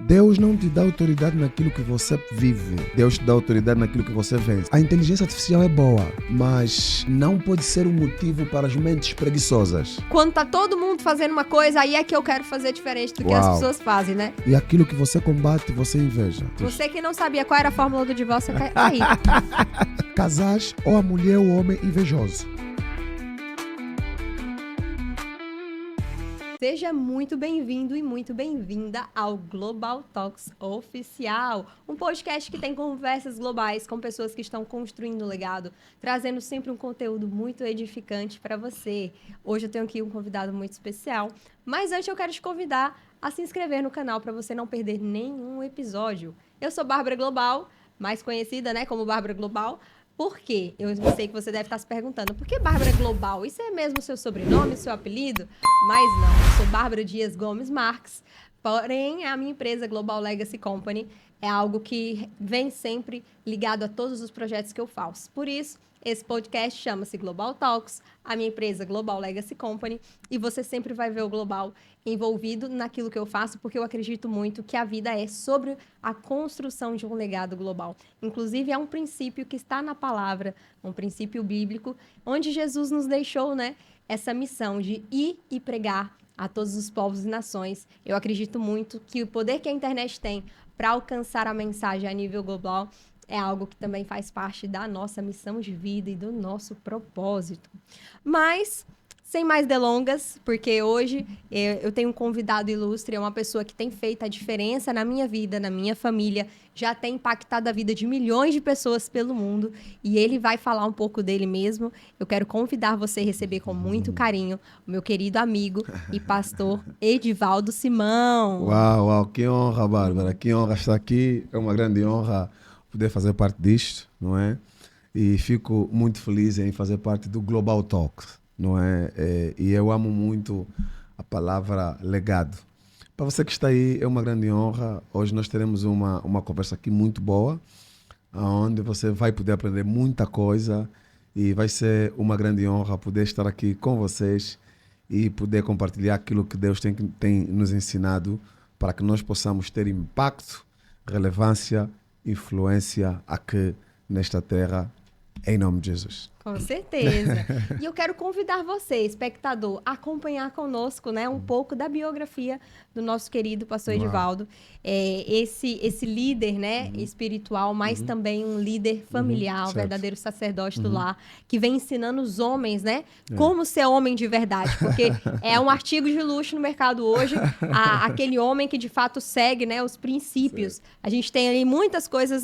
Deus não te dá autoridade naquilo que você vive. Deus te dá autoridade naquilo que você vence. A inteligência artificial é boa, mas não pode ser um motivo para as mentes preguiçosas. Quando tá todo mundo fazendo uma coisa, aí é que eu quero fazer diferente do que as pessoas fazem, né? E aquilo que você combate, você inveja. Você que não sabia qual era a fórmula do divórcio, é aí. Casais ou a mulher ou o homem invejoso. Seja muito bem-vindo e muito bem-vinda ao Global Talks Oficial, um podcast que tem conversas globais com pessoas que estão construindo um legado, trazendo sempre um conteúdo muito edificante para você. Hoje eu tenho aqui um convidado muito especial, mas antes eu quero te convidar a se inscrever no canal para você não perder nenhum episódio. Eu sou Bárbara Global, mais conhecida, como Bárbara Global. Por quê? Eu sei que você deve estar se perguntando, por que Bárbara Global? Isso é mesmo seu sobrenome, seu apelido? Mas não, eu sou Bárbara Dias Gomes Marques, porém a minha empresa Global Legacy Company é algo que vem sempre ligado a todos os projetos que eu faço. Por isso, esse podcast chama-se Global Talks, a minha empresa Global Legacy Company, e você sempre vai ver o Global envolvido naquilo que eu faço, porque eu acredito muito que a vida é sobre a construção de um legado global. Inclusive, é um princípio que está na palavra, um princípio bíblico, onde Jesus nos deixou, essa missão de ir e pregar a todos os povos e nações. Eu acredito muito que o poder que a internet tem para alcançar a mensagem a nível global é algo que também faz parte da nossa missão de vida e do nosso propósito. Mas, sem mais delongas, porque hoje eu tenho um convidado ilustre, é uma pessoa que tem feito a diferença na minha vida, na minha família, já tem impactado a vida de milhões de pessoas pelo mundo, e ele vai falar um pouco dele mesmo. Eu quero convidar você a receber com muito carinho o meu querido amigo e pastor Edivaldo Simão. Uau, que honra, Bárbara, que honra estar aqui, é uma grande honra poder fazer parte disto, não é? E fico muito feliz em fazer parte do Global Talks, não é? E eu amo muito a palavra legado. Para você que está aí, é uma grande honra. Hoje nós teremos uma conversa aqui muito boa, onde você vai poder aprender muita coisa e vai ser uma grande honra poder estar aqui com vocês e poder compartilhar aquilo que Deus tem nos ensinado para que nós possamos ter impacto, relevância, influência aqui nesta terra, em nome de Jesus. Com certeza. E eu quero convidar você, espectador, a acompanhar conosco, um pouco da biografia do nosso querido pastor Edivaldo. Esse líder, espiritual, mas também um líder familiar, um verdadeiro sacerdote do lar, que vem ensinando os homens, como ser homem de verdade. Porque é um artigo de luxo no mercado hoje, aquele homem que de fato segue, os princípios. Certo. A gente tem ali muitas coisas,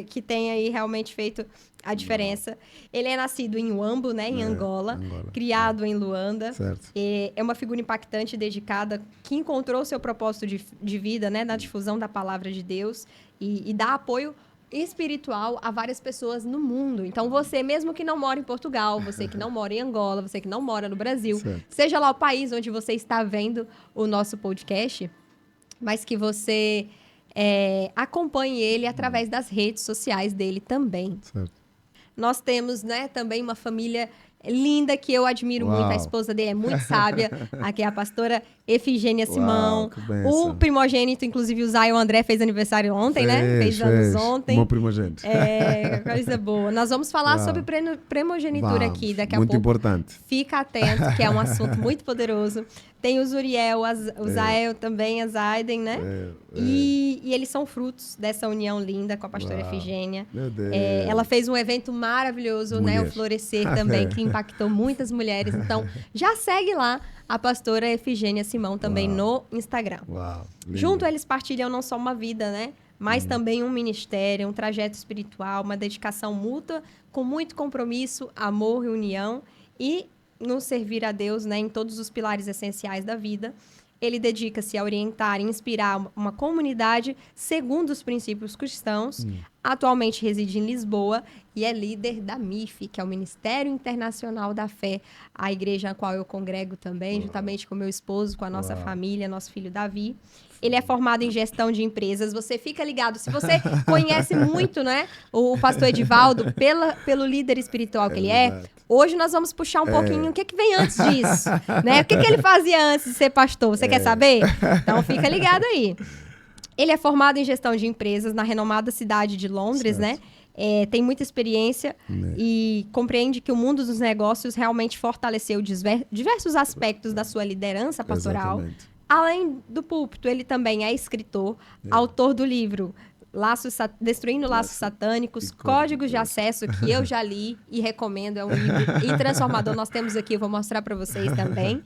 que tem aí realmente feito a diferença. Ele é nascido em Huambo, em Angola, criado em Luanda. Certo. É uma figura impactante, dedicada, que encontrou seu propósito de vida, na difusão da palavra de Deus e dá apoio espiritual a várias pessoas no mundo. Então, você, mesmo que não mora em Portugal, você que não mora em Angola, você que não mora no Brasil, certo, seja lá o país onde você está vendo o nosso podcast, mas que você acompanhe ele através das redes sociais dele também. Certo. Nós temos, também uma família linda que eu admiro muito. A esposa dele é muito sábia. Aqui é a pastora Efigênia Simão. O primogênito, inclusive, o Zay, o André, fez aniversário ontem, fez anos ontem. Bom primogênito. Coisa boa. Nós vamos falar sobre primogenitura aqui daqui a pouco. Muito importante. Fica atento, que é um assunto muito poderoso. Tem o Zuriel, o Zael também, a Zaiden, E eles são frutos dessa união linda com a pastora Efigênia. Meu Deus. Ela fez um evento maravilhoso, o Florescer também, que impactou muitas mulheres. Então, já segue lá a pastora Efigênia Simão também no Instagram. Junto, eles partilham não só uma vida, mas também um ministério, um trajeto espiritual, uma dedicação mútua, com muito compromisso, amor e união. E no servir a Deus, em todos os pilares essenciais da vida. Ele dedica-se a orientar e inspirar uma comunidade segundo os princípios cristãos. Atualmente reside em Lisboa e é líder da MIF, que é o Ministério Internacional da Fé, a igreja a qual eu congrego também, juntamente com meu esposo, com a nossa família, nosso filho Davi. Ele é formado em gestão de empresas. Você fica ligado. Se você conhece muito, o pastor Edivaldo, pelo líder espiritual que ele é, hoje nós vamos puxar um pouquinho o que vem antes disso, O que ele fazia antes de ser pastor? Você quer saber? Então fica ligado aí. Ele é formado em gestão de empresas na renomada cidade de Londres, Certo. né? Tem muita experiência Né. e compreende que o mundo dos negócios realmente fortaleceu diversos aspectos da sua liderança pastoral. Exatamente. Além do púlpito, ele também é escritor, autor do livro Destruindo Laços Satânicos, e Códigos de Acesso, que eu já li e recomendo. É um livro e transformador. Nós temos aqui, eu vou mostrar para vocês também.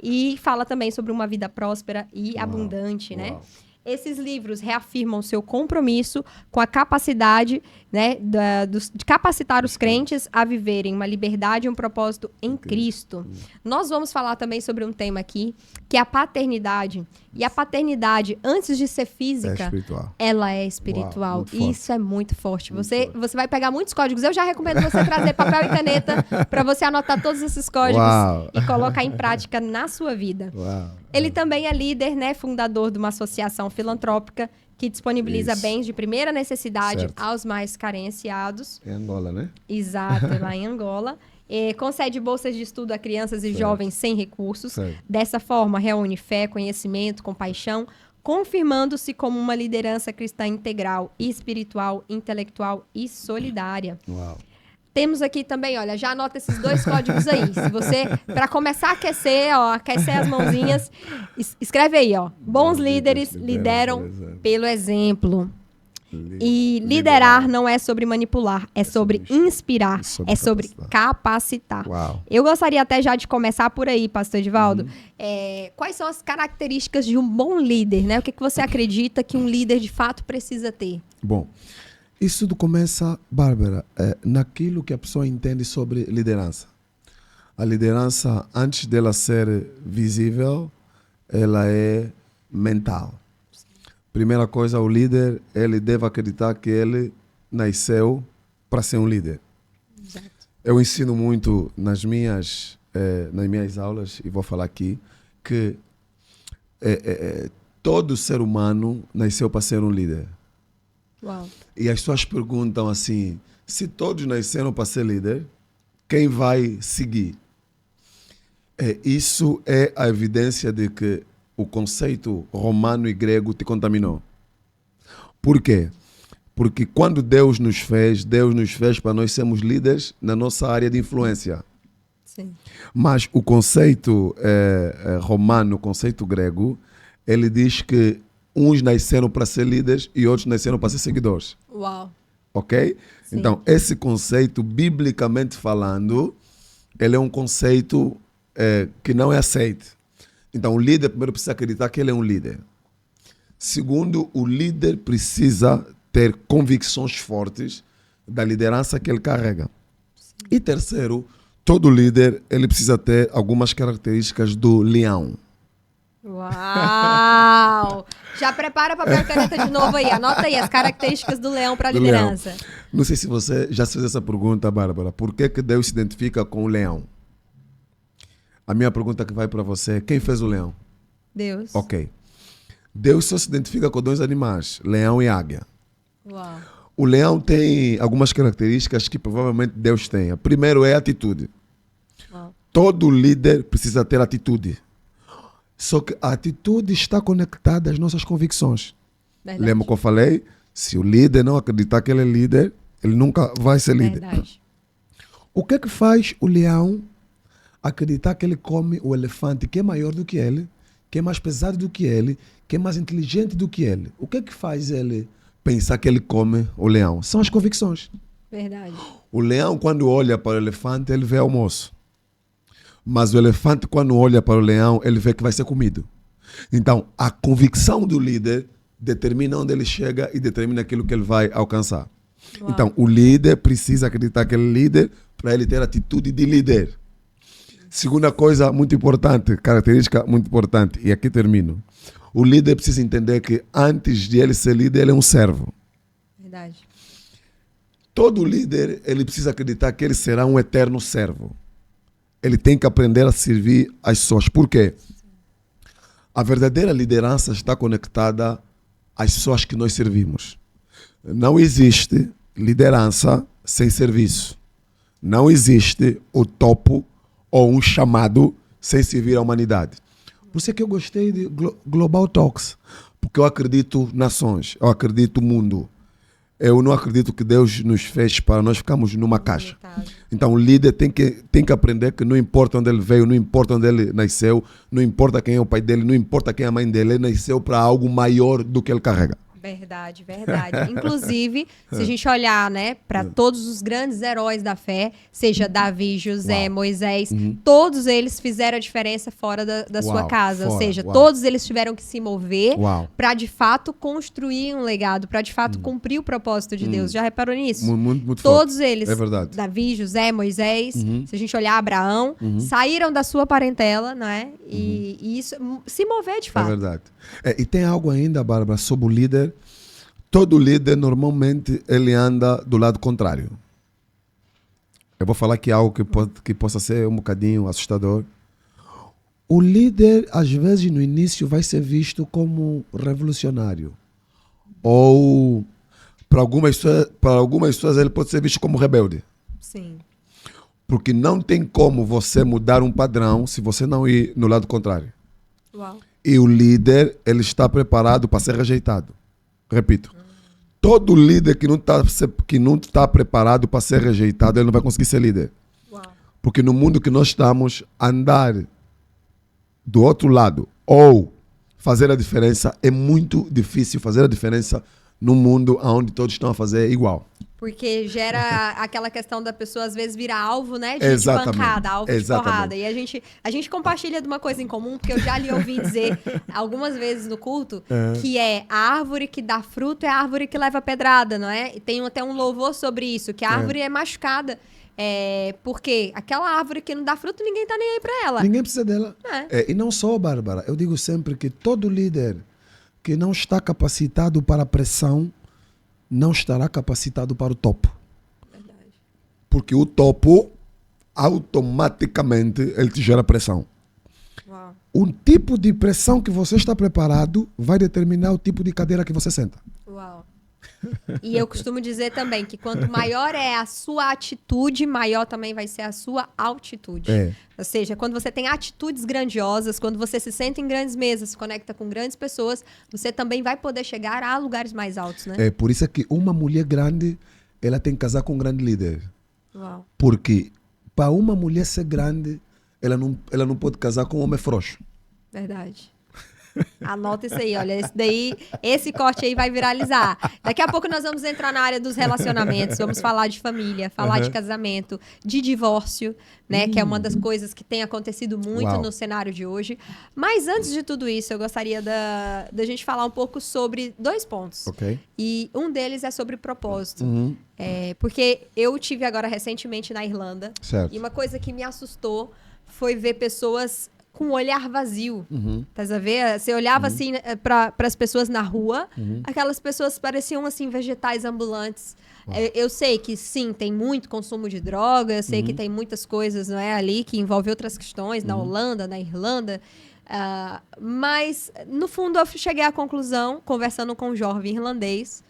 E fala também sobre uma vida próspera e Uau, abundante, né? uau. Esses livros reafirmam seu compromisso com a capacidade, né, de capacitar os crentes a viverem uma liberdade e um propósito em Cristo. Nós vamos falar também sobre um tema aqui, que é a paternidade. E a paternidade, antes de ser É física, espiritual. ela é espiritual. Uau, muito E forte. isso é muito forte. Muito Você vai pegar muitos códigos. Eu já recomendo você trazer papel e caneta para você anotar todos esses códigos Uau. e colocar em prática na sua vida. Uau. Ele também é líder, né, fundador de uma associação filantrópica que disponibiliza Isso. bens de primeira necessidade Certo. aos mais carenciados. É Angola, né? Exato, lá em Angola. Concede bolsas de estudo a crianças e Certo. jovens sem recursos. Certo. Dessa forma, reúne fé, conhecimento, compaixão, confirmando-se como uma liderança cristã integral, espiritual, intelectual e solidária. Uau. Temos aqui também, olha, já anota esses 2 códigos aí. Se você, para começar a aquecer, ó, aquecer as mãozinhas, escreve aí, ó. Bons líderes lideram pelo exemplo. E liderar não é sobre manipular, é sobre inspirar, sobre é sobre capacitar. Uau. Eu gostaria até já de começar por aí, pastor Edivaldo. Quais são as características de um bom líder, né? O que você acredita que um líder de fato precisa ter? Bom, isso tudo começa, Bárbara, naquilo que a pessoa entende sobre liderança. A liderança, antes dela ser visível, ela é mental. Primeira coisa, o líder, ele deve acreditar que ele nasceu para ser um líder. Exato. Eu ensino muito nas minhas aulas, e vou falar aqui, que todo ser humano nasceu para ser um líder. Uau. E as pessoas perguntam assim, se todos nasceram para ser líder, quem vai seguir? Isso é a evidência de que o conceito romano e grego te contaminou. Por quê? Porque quando Deus nos fez para nós sermos líderes na nossa área de influência. Sim. Mas o conceito romano, o conceito grego, ele diz que uns nasceram para ser líderes e outros nasceram para ser seguidores. Uau. Ok? Sim. Então, esse conceito, biblicamente falando, ele é um conceito que não é aceito. Então, o líder primeiro precisa acreditar que ele é um líder. Segundo, o líder precisa ter convicções fortes da liderança que ele carrega. E terceiro, todo líder ele precisa ter algumas características do leão. Uau! Já prepara papel e caneta de novo aí. Anota aí as características do leão para a Do liderança. leão. Não sei se você já se fez essa pergunta, Bárbara. Por que Deus se identifica com o leão? A minha pergunta que vai para você é: quem fez o leão? Deus. Ok. Deus só se identifica com 2 animais, leão e águia. Uau. O leão tem algumas características que provavelmente Deus tenha. Primeiro é atitude. Uau. Todo líder precisa ter atitude. Só que a atitude está conectada às nossas convicções. Verdade. Lembra que eu falei? Se o líder não acreditar que ele é líder, ele nunca vai ser líder. Verdade. O que é que faz o leão acreditar que ele come o elefante que é maior do que ele, que é mais pesado do que ele, que é mais inteligente do que ele? O que é que faz ele pensar que ele come o leão? São as convicções. Verdade. O leão, quando olha para o elefante, ele vê almoço. Mas o elefante, quando olha para o leão, ele vê que vai ser comido. Então, a convicção do líder determina onde ele chega e determina aquilo que ele vai alcançar. Uau. Então, o líder precisa acreditar que ele é líder para ele ter atitude de líder. Segunda coisa muito importante, característica muito importante, e aqui termino. O líder precisa entender que antes de ele ser líder, ele é um servo. Verdade. Todo líder, ele precisa acreditar que ele será um eterno servo. Ele tem que aprender a servir as pessoas. Por quê? A verdadeira liderança está conectada às pessoas que nós servimos. Não existe liderança sem serviço. Não existe o topo ou um chamado sem servir à humanidade. Por isso é que eu gostei de Global Talks. Porque eu acredito nações, eu acredito mundo. Eu não acredito que Deus nos fez para nós ficarmos numa caixa. Então o líder tem que aprender que não importa onde ele veio, não importa onde ele nasceu, não importa quem é o pai dele, não importa quem é a mãe dele, ele nasceu para algo maior do que ele carrega. Verdade, verdade. Inclusive, se a gente olhar, né, para todos os grandes heróis da fé, seja Davi, José, Moisés, todos eles fizeram a diferença fora da sua casa. Ou seja, todos eles tiveram que se mover para de fato construir um legado, para de fato cumprir o propósito de Deus. Já reparou nisso? Muito todos forte. eles, É verdade. Davi, José, Moisés, se a gente olhar Abraão, saíram da sua parentela, não é? E isso, se mover de fato. É verdade. E tem algo ainda, Bárbara, sobre o líder. Todo líder, normalmente, ele anda do lado contrário. Eu vou falar aqui algo que possa ser um bocadinho assustador. O líder, às vezes, no início, vai ser visto como revolucionário. Ou, para algumas pessoas, ele pode ser visto como rebelde. Sim. Porque não tem como você mudar um padrão se você não ir no lado contrário. Uau. E o líder, ele está preparado para ser rejeitado. Repito, todo líder que não está preparado para ser rejeitado, ele não vai conseguir ser líder. Uau. Porque no mundo que nós estamos, andar do outro lado ou fazer a diferença é muito difícil fazer a diferença num mundo onde todos estão a fazer igual. Porque gera aquela questão da pessoa, às vezes, virar alvo, né? De pancada, alvo de porrada. E a gente compartilha de uma coisa em comum, porque eu já lhe ouvi dizer algumas vezes no culto que a árvore que dá fruto é a árvore que leva pedrada, não é? E tem até um louvor sobre isso, que a árvore é machucada. Porque aquela árvore que não dá fruto, ninguém tá nem aí pra ela. Ninguém precisa dela. E não só, Bárbara. Eu digo sempre que todo líder que não está capacitado para a pressão não estará capacitado para o topo. Verdade. Porque o topo, automaticamente, ele te gera pressão. Uau. O tipo de pressão que você está preparado vai determinar o tipo de cadeira que você senta. Uau. E eu costumo dizer também que quanto maior é a sua atitude, maior também vai ser a sua altitude. Ou seja, quando você tem atitudes grandiosas, quando você se senta em grandes mesas, se conecta com grandes pessoas, você também vai poder chegar a lugares mais altos, né? Por isso é que uma mulher grande, ela tem que casar com um grande líder. Uau. Porque para uma mulher ser grande, ela não pode casar com um homem frouxo. Verdade. Anota isso aí, olha, esse corte aí vai viralizar. Daqui a pouco nós vamos entrar na área dos relacionamentos, vamos falar de família, falar de casamento, de divórcio, né, que é uma das coisas que tem acontecido muito no cenário de hoje. Mas antes de tudo isso, eu gostaria da gente falar um pouco sobre 2 pontos. Ok. E um deles é sobre propósito. Porque eu tive agora recentemente na Irlanda, certo. E uma coisa que me assustou foi ver pessoas com um olhar vazio, tá a ver? Você olhava assim para as pessoas na rua, aquelas pessoas pareciam assim vegetais ambulantes. Eu sei que sim, tem muito consumo de droga, eu sei que tem muitas coisas, não é, ali que envolvem outras questões na Holanda, na Irlanda, mas no fundo eu cheguei à conclusão, conversando com um jovem irlandês,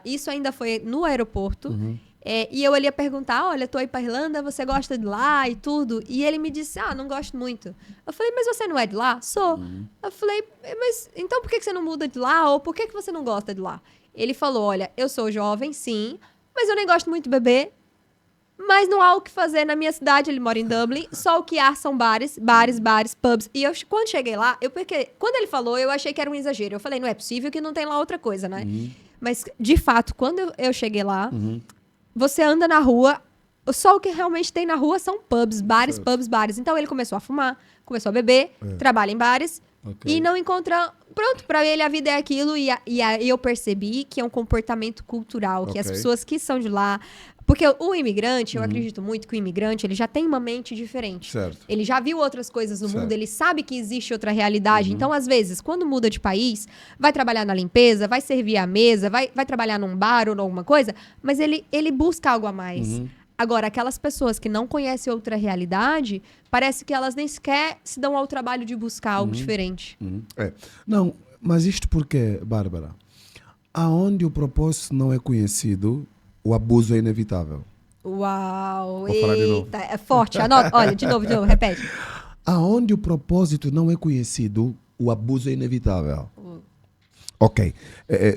isso ainda foi no aeroporto. E eu ia perguntar, olha, tô aí pra Irlanda, você gosta de lá e tudo? E ele me disse, não gosto muito. Eu falei, mas você não é de lá? Sou. Eu falei, mas então por que você não muda de lá? Ou por que você não gosta de lá? Ele falou, olha, eu sou jovem, sim, mas eu nem gosto muito de beber, mas não há o que fazer na minha cidade, ele mora em Dublin, só o que há são bares, pubs. E eu, quando cheguei lá, porque quando ele falou, eu achei que era um exagero. Eu falei, não é possível que não tem lá outra coisa, né? Mas, de fato, quando eu cheguei lá, você anda na rua, só o que realmente tem na rua são pubs, bares. Então ele começou a fumar, começou a beber, trabalha em bares e não encontra... Pronto, pra ele a vida é aquilo e aí eu percebi que é um comportamento cultural, que as pessoas que são de lá... Porque o imigrante, eu acredito muito que o imigrante, ele já tem uma mente diferente. Certo. Ele já viu outras coisas no mundo, ele sabe que existe outra realidade. Então, às vezes, quando muda de país, vai trabalhar na limpeza, vai servir a mesa, vai trabalhar num bar ou alguma coisa, mas ele busca algo a mais. Agora, aquelas pessoas que não conhecem outra realidade, parece que elas nem sequer se dão ao trabalho de buscar algo diferente. Não, mas isto porque, Bárbara, aonde o propósito não é conhecido, o abuso é inevitável. Uau! Vou falar de novo. É forte. Anota. Olha, de novo, repete. Aonde o propósito não é conhecido, o abuso é inevitável. Ok.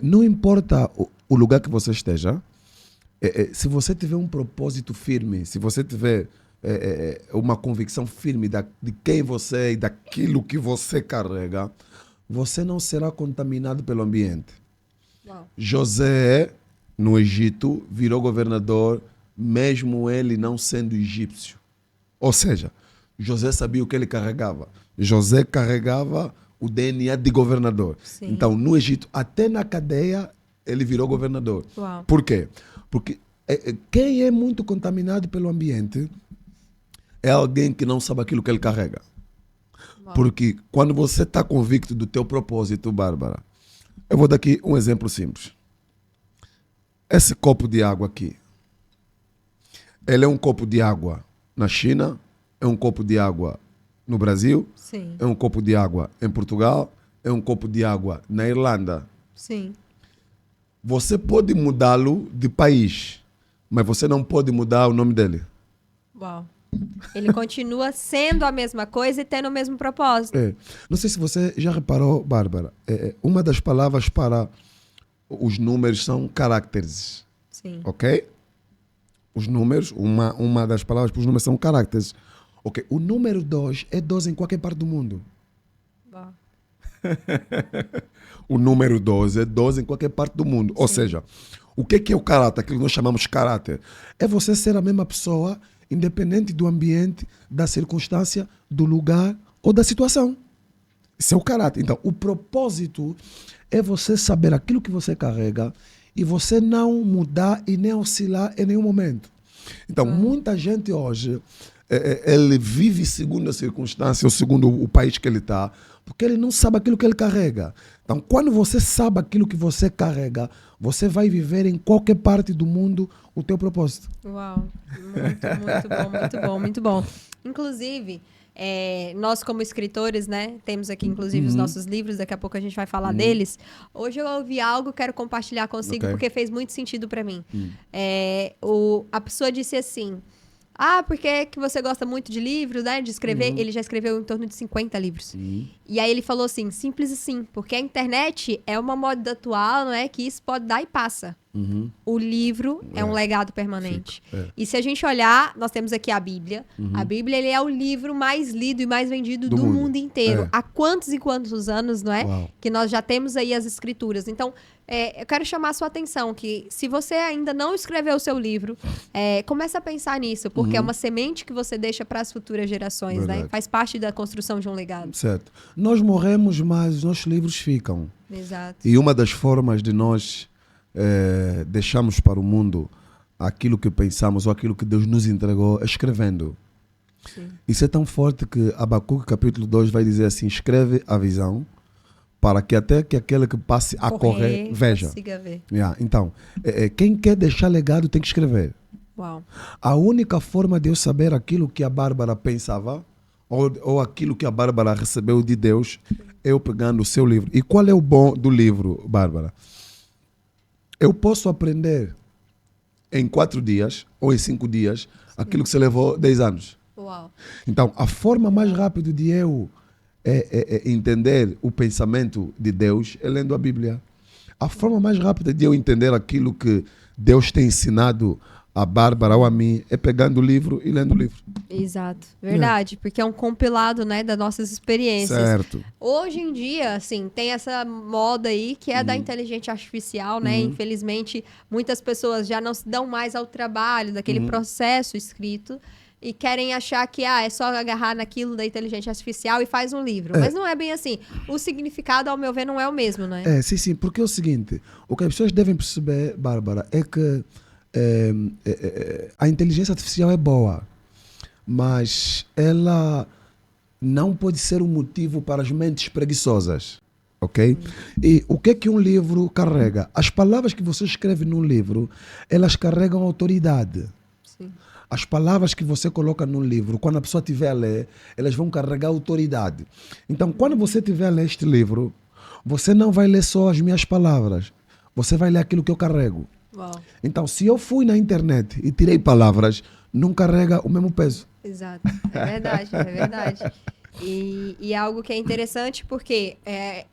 Não importa o lugar que você esteja, se você tiver um propósito firme, se você tiver uma convicção firme de quem você é e daquilo que você carrega, você não será contaminado pelo ambiente. Uau. José, no Egito, virou governador, mesmo ele não sendo egípcio. Ou seja, José sabia o que ele carregava. José carregava o DNA de governador. Sim. Então, no Egito, até na cadeia, ele virou governador. Uau. Por quê? Porque quem é muito contaminado pelo ambiente é alguém que não sabe aquilo que ele carrega. Uau. Porque quando você está convicto do teu propósito, Bárbara, eu vou dar aqui um exemplo simples. Esse copo de água aqui, ele é um copo de água na China, é um copo de água no Brasil, Sim. é um copo de água em Portugal, é um copo de água na Irlanda. Sim. Você pode mudá-lo de país, mas você não pode mudar o nome dele. Uau. Ele continua sendo a mesma coisa e tendo o mesmo propósito. Não sei se você já reparou, Bárbara, uma das palavras para os números são caracteres. Sim. Ok? Os números, uma das palavras para os números são caracteres. Ok? O número 2 é 12 em qualquer parte do mundo. Uau. O número 12 é 12 em qualquer parte do mundo. Ou seja, o que é o caráter? Aquilo que nós chamamos caráter. É você ser a mesma pessoa, independente do ambiente, da circunstância, do lugar ou da situação. Isso é o caráter. Então, o propósito é você saber aquilo que você carrega e você não mudar e nem oscilar em nenhum momento. Então, muita gente hoje, ele vive segundo a circunstância ou segundo o país que ele está, porque ele não sabe aquilo que ele carrega. Então, quando você sabe aquilo que você carrega, você vai viver em qualquer parte do mundo o teu propósito. Uau, muito bom, muito bom, muito bom. Inclusive, nós como escritores, né, temos aqui inclusive os nossos livros, daqui a pouco a gente vai falar deles. Hoje eu ouvi algo, quero compartilhar consigo, Ok. porque fez muito sentido para mim. A pessoa disse assim, porque que você gosta muito de livros, né, de escrever? Ele já escreveu em torno de 50 livros. E aí ele falou assim, simples assim, porque a internet é uma moda atual, não é, que isso pode dar e passa. O livro é um legado permanente. E se a gente olhar, nós temos aqui a Bíblia. A Bíblia ele é o livro mais lido e mais vendido do mundo inteiro. Há quantos e quantos anos, não é? Uau. Que nós já temos aí as escrituras. Então, eu quero chamar a sua atenção que se você ainda não escreveu o seu livro, comece a pensar nisso, porque é uma semente que você deixa para as futuras gerações, né? Verdade. Faz parte da construção de um legado. Certo. Nós morremos, mas os nossos livros ficam. Exato. E uma das formas de nós deixarmos para o mundo aquilo que pensamos ou aquilo que Deus nos entregou é escrevendo. Sim. Isso é tão forte que Abacuque capítulo 2 vai dizer assim, escreve a visão para que até que aquele que passe a correr veja. Consiga ver. Então, quem quer deixar legado tem que escrever. Uau. A única forma de eu saber aquilo que a Bárbara pensava ou aquilo que a Bárbara recebeu de Deus é eu pegando o seu livro. E qual é o bom do livro, Bárbara? Eu posso aprender em 4 dias ou em 5 dias aquilo que você levou 10 anos. Uau. Então, a forma mais rápida de eu entender o pensamento de Deus é lendo a Bíblia. A forma mais rápida de eu entender aquilo que Deus tem ensinado a Bárbara ou a mim é pegando o livro e lendo o livro. Exato. Verdade, porque é um compilado, né, das nossas experiências. Certo. Hoje em dia, assim, tem essa moda aí que é da inteligência artificial, né? Infelizmente, muitas pessoas já não se dão mais ao trabalho daquele processo escrito e querem achar que é só agarrar naquilo da inteligência artificial e faz um livro. Mas não é bem assim. O significado, ao meu ver, não é o mesmo, né? Sim, porque é o seguinte, o que as pessoas devem perceber, Bárbara, é que a inteligência artificial é boa, mas ela não pode ser um motivo para as mentes preguiçosas, ok? E o que um livro carrega? As palavras que você escreve num livro, elas carregam autoridade. Sim. As palavras que você coloca num livro, quando a pessoa estiver a ler, elas vão carregar autoridade. Então, quando você estiver a ler este livro, você não vai ler só as minhas palavras, você vai ler aquilo que eu carrego. Uau. Então, se eu fui na internet e tirei palavras, não carrega o mesmo peso. Exato. É verdade, é verdade. E é algo que é interessante porque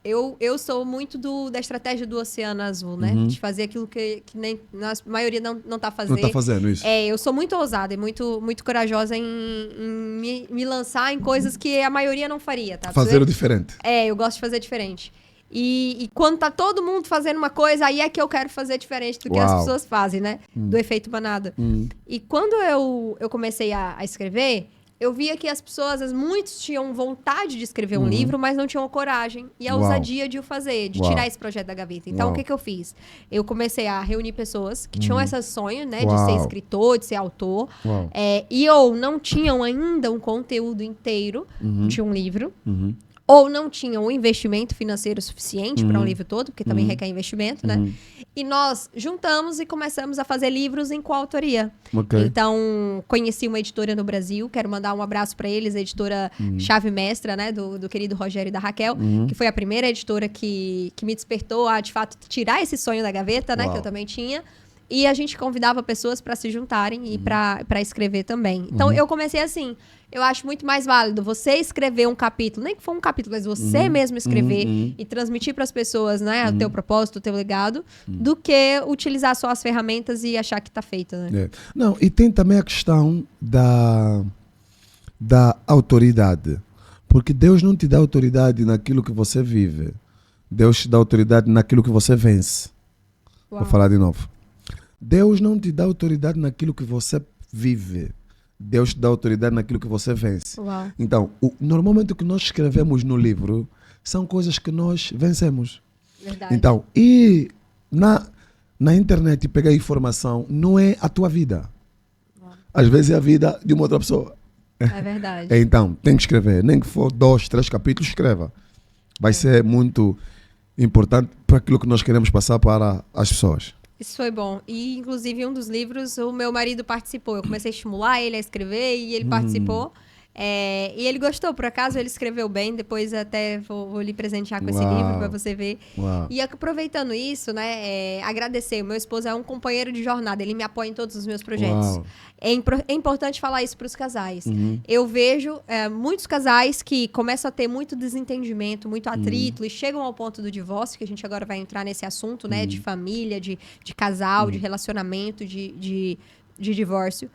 eu sou muito da estratégia do Oceano Azul, né? De fazer aquilo que nem a maioria não tá fazendo. Não tá fazendo isso. Eu sou muito ousada e muito, muito corajosa em me lançar em coisas que a maioria não faria, tá? Fazer o diferente. Eu gosto de fazer diferente. E quando tá todo mundo fazendo uma coisa, aí é que eu quero fazer diferente do que as pessoas fazem, né? Do efeito manada. E quando eu comecei a escrever, eu via que as pessoas, muitos tinham vontade de escrever um livro, mas não tinham a coragem e a ousadia de o fazer, de tirar esse projeto da gaveta. Então, o que eu fiz? Eu comecei a reunir pessoas que tinham esse sonho, né? De ser escritor, de ser autor. E ou não tinham ainda um conteúdo inteiro de um livro. Ou não tinham o investimento financeiro suficiente para um livro todo, porque também requer investimento, né? E nós juntamos e começamos a fazer livros em coautoria. Então, conheci uma editora no Brasil, quero mandar um abraço para eles, a editora Chave Mestra, né? Do querido Rogério e da Raquel, que foi a primeira editora que me despertou a, de fato, tirar esse sonho da gaveta, né? Que eu também tinha. E a gente convidava pessoas para se juntarem e para escrever também. Então, eu comecei assim. Eu acho muito mais válido você escrever um capítulo, nem que for um capítulo, mas você mesmo escrever e transmitir para as pessoas, né, o teu propósito, o teu legado, do que utilizar só as ferramentas e achar que está feito, né? Não, e tem também a questão da autoridade. Porque Deus não te dá autoridade naquilo que você vive. Deus te dá autoridade naquilo que você vence. Vou falar de novo. Deus não te dá autoridade naquilo que você vive. Deus te dá autoridade naquilo que você vence. Então, normalmente o que nós escrevemos no livro são coisas que nós vencemos. Verdade. Então, e na internet pegar informação não é a tua vida. Às vezes é a vida de uma outra pessoa. É verdade. Então, tem que escrever. Nem que for 2, 3 capítulos, escreva. Vai ser muito importante para aquilo que nós queremos passar para as pessoas. Isso foi bom. E, inclusive, um dos livros, o meu marido participou. Eu comecei a estimular ele a escrever e ele participou. E ele gostou, por acaso ele escreveu bem. Depois até vou lhe presentear com esse livro para você ver. E aproveitando isso, né, agradecer. O meu esposo é um companheiro de jornada, ele me apoia em todos os meus projetos. É importante falar isso para os casais. Eu vejo muitos casais que começam a ter muito desentendimento, muito atrito e chegam ao ponto do divórcio, que a gente agora vai entrar nesse assunto, né, de família, de casal, de relacionamento, de divórcio.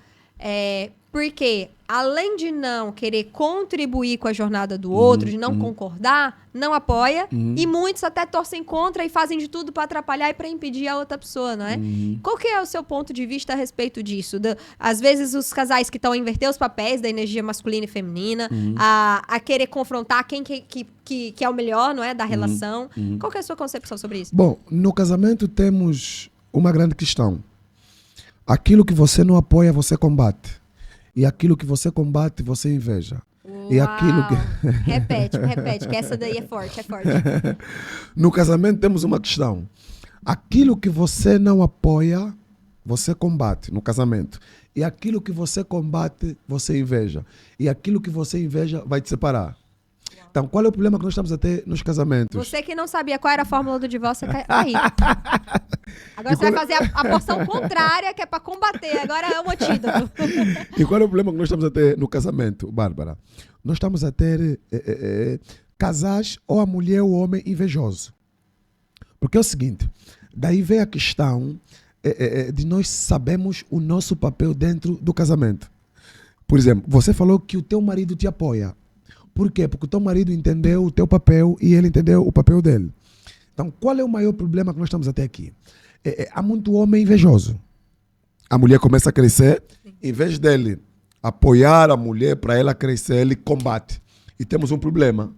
Porque, além de não querer contribuir com a jornada do outro, de não concordar, não apoia, e muitos até torcem contra e fazem de tudo para atrapalhar e para impedir a outra pessoa, não é? Qual que é o seu ponto de vista a respeito disso? Às vezes, os casais que estão a inverter os papéis da energia masculina e feminina, a querer confrontar quem que é o melhor, não é, da relação. Qual que é a sua concepção sobre isso? Bom, no casamento temos uma grande questão. Aquilo que você não apoia, você combate. E aquilo que você combate, você inveja. E aquilo que... repete, que essa daí é forte. No casamento temos uma questão. Aquilo que você não apoia, você combate no casamento. E aquilo que você combate, você inveja. E aquilo que você inveja vai te separar. Então, qual é o problema que nós estamos a ter nos casamentos? Você que não sabia qual era a fórmula do divórcio, aí. Agora você vai fazer a porção contrária, que é para combater. Agora é o antídoto. E qual é o problema que nós estamos a ter no casamento, Bárbara? Nós estamos a ter casais, ou a mulher ou o homem invejoso. Porque é o seguinte, daí vem a questão de nós sabermos o nosso papel dentro do casamento. Por exemplo, você falou que o teu marido te apoia. Por quê? Porque o teu marido entendeu o teu papel e ele entendeu o papel dele. Então, qual é o maior problema que nós estamos até aqui? Há muito homem invejoso. A mulher começa a crescer, em vez dele apoiar a mulher para ela crescer, ele combate. E temos um problema.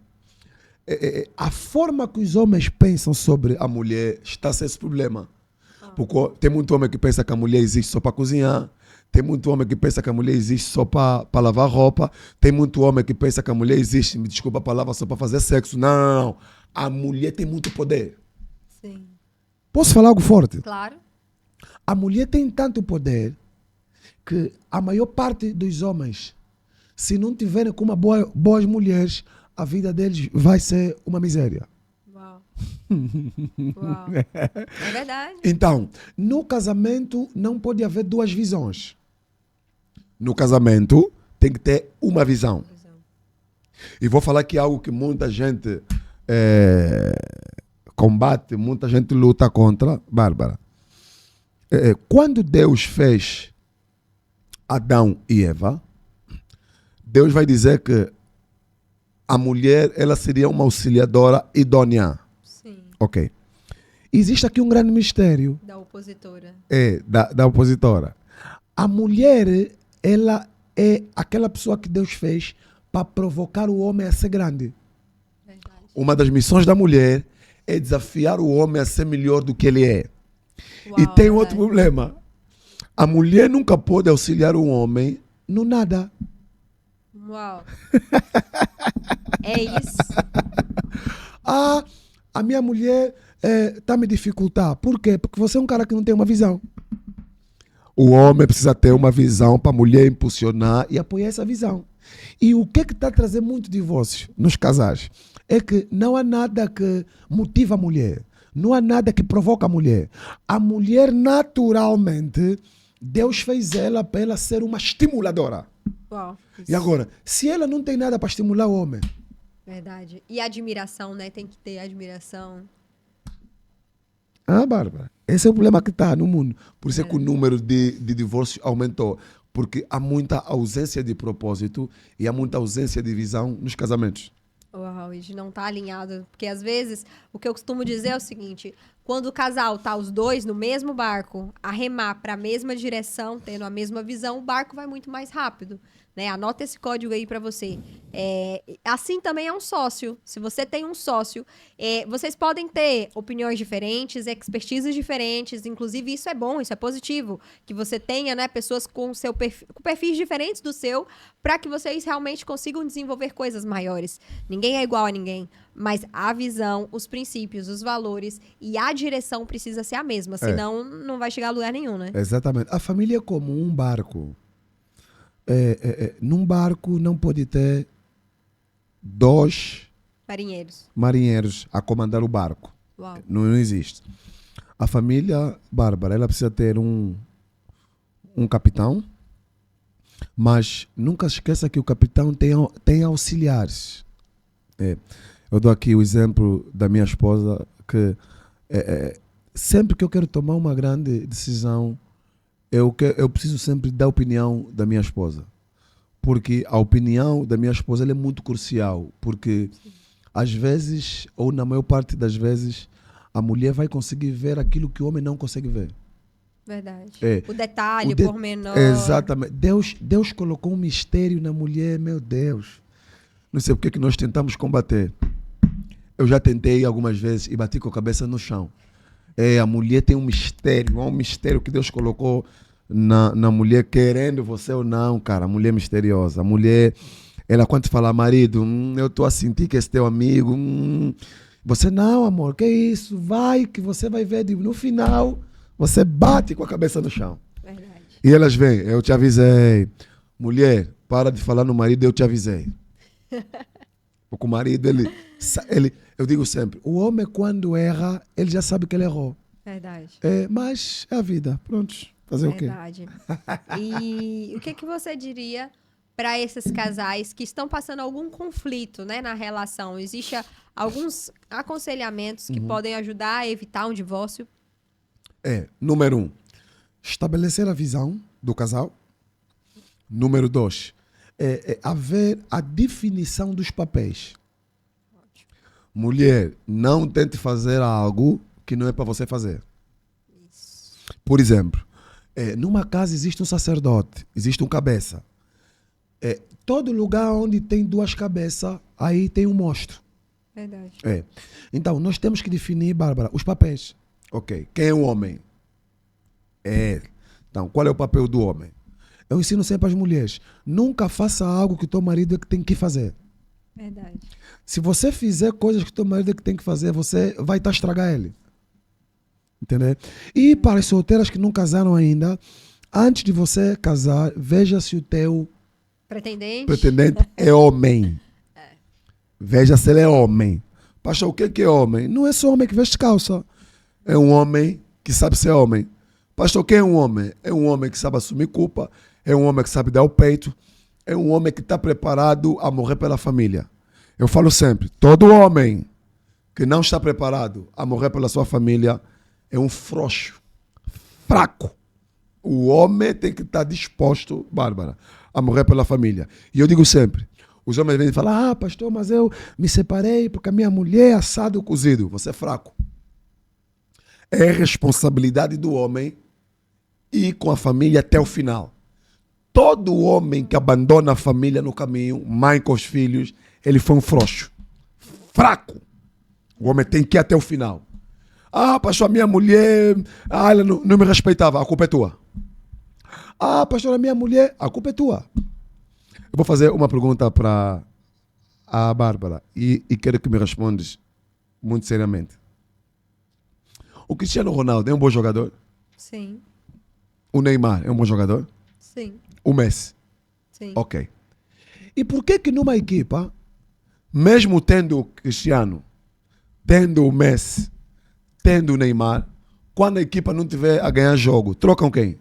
A forma que os homens pensam sobre a mulher está a ser esse problema. Porque tem muito homem que pensa que a mulher existe só para cozinhar. Tem muito homem que pensa que a mulher existe só para lavar roupa. Tem muito homem que pensa que a mulher existe, me desculpa a palavra, só para fazer sexo. Não. A mulher tem muito poder. Sim. Posso falar algo forte? Claro. A mulher tem tanto poder que a maior parte dos homens, se não tiverem com boas mulheres, a vida deles vai ser uma miséria. Uau. É verdade. Então, no casamento não pode haver duas visões. No casamento tem que ter uma visão. E vou falar aqui algo que muita gente combate, muita gente luta contra, Bárbara. Quando Deus fez Adão e Eva, Deus vai dizer que a mulher, ela seria uma auxiliadora idônea. Sim. Ok. Existe aqui um grande mistério. Da opositora. Da opositora. A mulher, ela é aquela pessoa que Deus fez para provocar o homem a ser grande. Verdade. Uma das missões da mulher é desafiar o homem a ser melhor do que ele é. Uau, e tem verdade. outro problema. A mulher nunca pode auxiliar o homem no nada. Uau. É isso. A minha mulher está me dificultar. Por quê? Porque você é um cara que não tem uma visão. O homem precisa ter uma visão para a mulher impulsionar e apoiar essa visão. E o que está trazendo muito divórcio nos casais é que não há nada que motiva a mulher. Não há nada que provoca a mulher. A mulher, naturalmente, Deus fez ela para ela ser uma estimuladora. Uau. E agora, se ela não tem nada para estimular o homem, Verdade. E admiração, né? Tem que ter admiração. Bárbara, esse é o problema que está no mundo. Por isso é que o número de divórcios aumentou. Porque há muita ausência de propósito e há muita ausência de visão nos casamentos. Uau, e de não estar alinhado. Porque às vezes, o que eu costumo dizer é o seguinte: quando o casal tá os dois no mesmo barco, a remar para a mesma direção, tendo a mesma visão, o barco vai muito mais rápido. Né? Anota esse código aí para você. Assim também é um sócio. Se você tem um sócio, vocês podem ter opiniões diferentes, expertises diferentes. Inclusive, isso é bom, isso é positivo. Que você tenha, né, pessoas com perfis diferentes do seu, para que vocês realmente consigam desenvolver coisas maiores. Ninguém é igual a ninguém. Mas a visão, os princípios, os valores e a direção precisa ser a mesma. Senão, não vai chegar a lugar nenhum, né? Exatamente. A família é como um barco. Num barco não pode ter 2 marinheiros a comandar o barco. Uau. Não existe. A família, Bárbara, ela precisa ter um capitão, mas nunca esqueça que o capitão tem auxiliares. Eu dou aqui o exemplo da minha esposa, que sempre que eu quero tomar uma grande decisão, eu preciso sempre da opinião da minha esposa. Porque a opinião da minha esposa ela é muito crucial. Porque, às vezes, ou na maior parte das vezes, a mulher vai conseguir ver aquilo que o homem não consegue ver. Verdade. O detalhe, o pormenor. Exatamente. Deus colocou um mistério na mulher, meu Deus. Não sei por que nós tentamos combater. Eu já tentei algumas vezes e bati com a cabeça no chão. A mulher tem um mistério que Deus colocou na mulher, querendo você ou não, cara. A mulher é misteriosa. A mulher, ela quando fala, marido, eu estou a sentir que esse teu amigo, você não, amor, que isso? Vai, que você vai ver. No final, você bate com a cabeça no chão. Verdade. E elas vêm, eu te avisei. Mulher, para de falar no marido, eu te avisei. Porque o marido, eu digo sempre, o homem quando erra, ele já sabe que ele errou. Verdade. Mas é a vida, pronto. Fazer o quê? Verdade. E o que você diria para esses casais que estão passando algum conflito, né, na relação? Existem alguns aconselhamentos que podem ajudar a evitar um divórcio? Número 1, estabelecer a visão do casal. Número 2, haver a definição dos papéis. Ótimo. Mulher, não tente fazer algo que não é para você fazer. Isso. Por exemplo, numa casa existe um sacerdote, existe um cabeça. Todo lugar onde tem 2 cabeças, aí tem um monstro. Verdade. Então, nós temos que definir, Bárbara, os papéis. Ok, quem é o homem? Então, qual é o papel do homem? Eu ensino sempre às mulheres, nunca faça algo que o teu marido é que tem que fazer. Verdade. Se você fizer coisas que o teu marido é que tem que fazer, você vai estar a estragar ele. Entendeu? E para as solteiras que não casaram ainda, antes de você casar, veja se o teu pretendente é homem. Veja se ele é homem. Pastor, o que é homem? Não é só homem que veste calça. É um homem que sabe ser homem. Pastor, quem é um homem? É um homem que sabe assumir culpa. É um homem que sabe dar o peito. é um homem que está preparado a morrer pela família. Eu falo sempre, todo homem que não está preparado a morrer pela sua família é um frouxo, fraco. O homem tem que estar disposto, Bárbara, a morrer pela família. E eu digo sempre, os homens vêm e falam, pastor, mas eu me separei porque a minha mulher é assado ou cozido. Você é fraco. É responsabilidade do homem ir com a família até o final. Todo homem que abandona a família no caminho, mãe com os filhos, ele foi um frouxo. Fraco. O homem tem que ir até o final. Pastor, a minha mulher, ela não me respeitava, a culpa é tua. Pastor, a minha mulher, a culpa é tua. Eu vou fazer uma pergunta para a Bárbara e quero que me respondas muito seriamente. O Cristiano Ronaldo é um bom jogador? Sim. O Neymar é um bom jogador? Sim. O Messi? Sim. Ok. E por que numa equipa, mesmo tendo o Cristiano, tendo o Messi, tendo o Neymar, quando a equipa não tiver a ganhar jogo, trocam quem?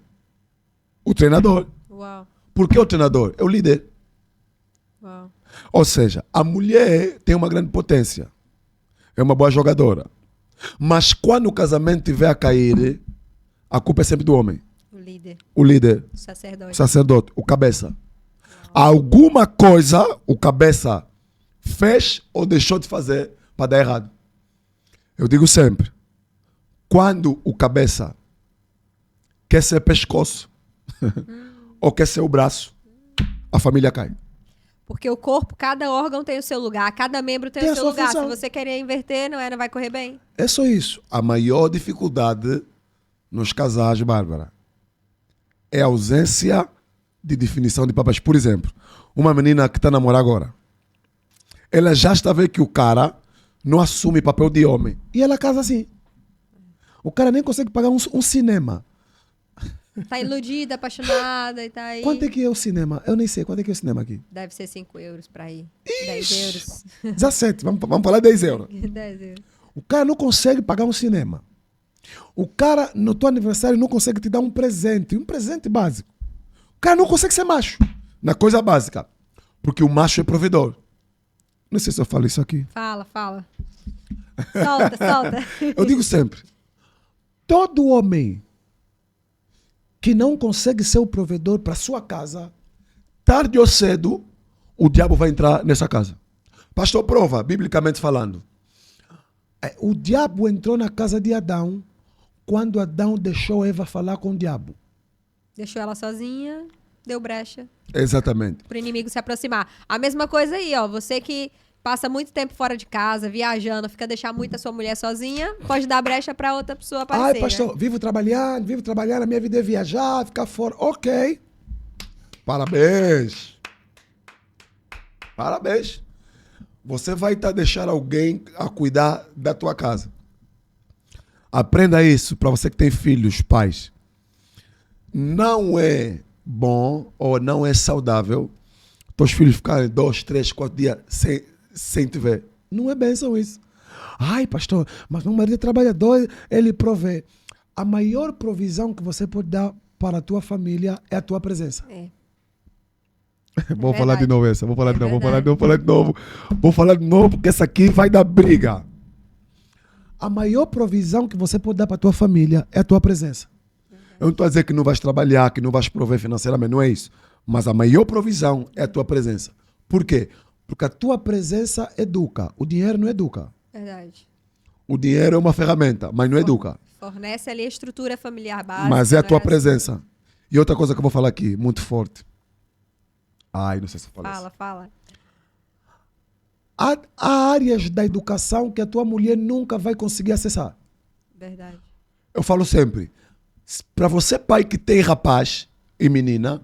O treinador. Uau. Por que o treinador? É o líder. Uau. Ou seja, a mulher tem uma grande potência. É uma boa jogadora. Mas quando o casamento tiver a cair, a culpa é sempre do homem. O líder. O sacerdote. O sacerdote. O cabeça. Alguma coisa o cabeça fez ou deixou de fazer para dar errado. Eu digo sempre, quando o cabeça quer ser pescoço ou quer ser o braço, a família cai. Porque o corpo, cada órgão tem o seu lugar, cada membro tem o seu lugar. Se você querer inverter, não vai correr bem. É só isso. A maior dificuldade nos casais, Bárbara, é a ausência de definição de papéis. Por exemplo, uma menina que está a namorar agora, ela já está a ver que o cara não assume papel de homem. E ela casa assim. O cara nem consegue pagar um cinema. Tá iludida, apaixonada e tá aí. Quanto é que é o cinema? Eu nem sei. Quanto é que é o cinema aqui? Deve ser 5 euros pra ir. Ixi, 10 euros. 17. Vamos falar 10 euros. 10 euros. O cara não consegue pagar um cinema. O cara, no teu aniversário, não consegue te dar um presente básico. O cara não consegue ser macho na coisa básica. Porque o macho é provedor. Não sei se eu falo isso aqui. Fala. Solta. Eu digo sempre, todo homem que não consegue ser o provedor para sua casa, tarde ou cedo, o diabo vai entrar nessa casa. Pastor, prova, biblicamente falando. O diabo entrou na casa de Adão quando Adão deixou Eva falar com o diabo. Deixou ela sozinha, deu brecha. Exatamente. Pro inimigo se aproximar. A mesma coisa aí, ó. Você que passa muito tempo fora de casa, viajando, fica deixar muito a sua mulher sozinha, pode dar brecha para outra pessoa aparecer. Pastor, né? vivo trabalhando, a minha vida é viajar, ficar fora. Ok. Parabéns. Você vai deixar alguém a cuidar da tua casa. Aprenda isso para você que tem filhos, pais. Não é bom ou não é saudável teus filhos ficarem 2, 3, 4 dias sem te ver. Não é bênção isso. Ai, pastor, mas meu marido é trabalhador, ele provê. A maior provisão que você pode dar para a tua família é a tua presença. Vou falar de novo essa. Vou falar de novo, porque essa aqui vai dar briga. A maior provisão que você pode dar para a tua família é a tua presença. Eu não estou a dizer que não vais trabalhar, que não vais prover financeiramente, não é isso. Mas a maior provisão é a tua presença. Por quê? Porque a tua presença educa. O dinheiro não educa. Verdade. O dinheiro é uma ferramenta, mas não educa. Fornece ali a estrutura familiar básica. Mas é a tua presença. E outra coisa que eu vou falar aqui, muito forte. Ai, não sei se eu falo isso. Fala. Há áreas da educação que a tua mulher nunca vai conseguir acessar. Verdade. Eu falo sempre, para você pai que tem rapaz e menina,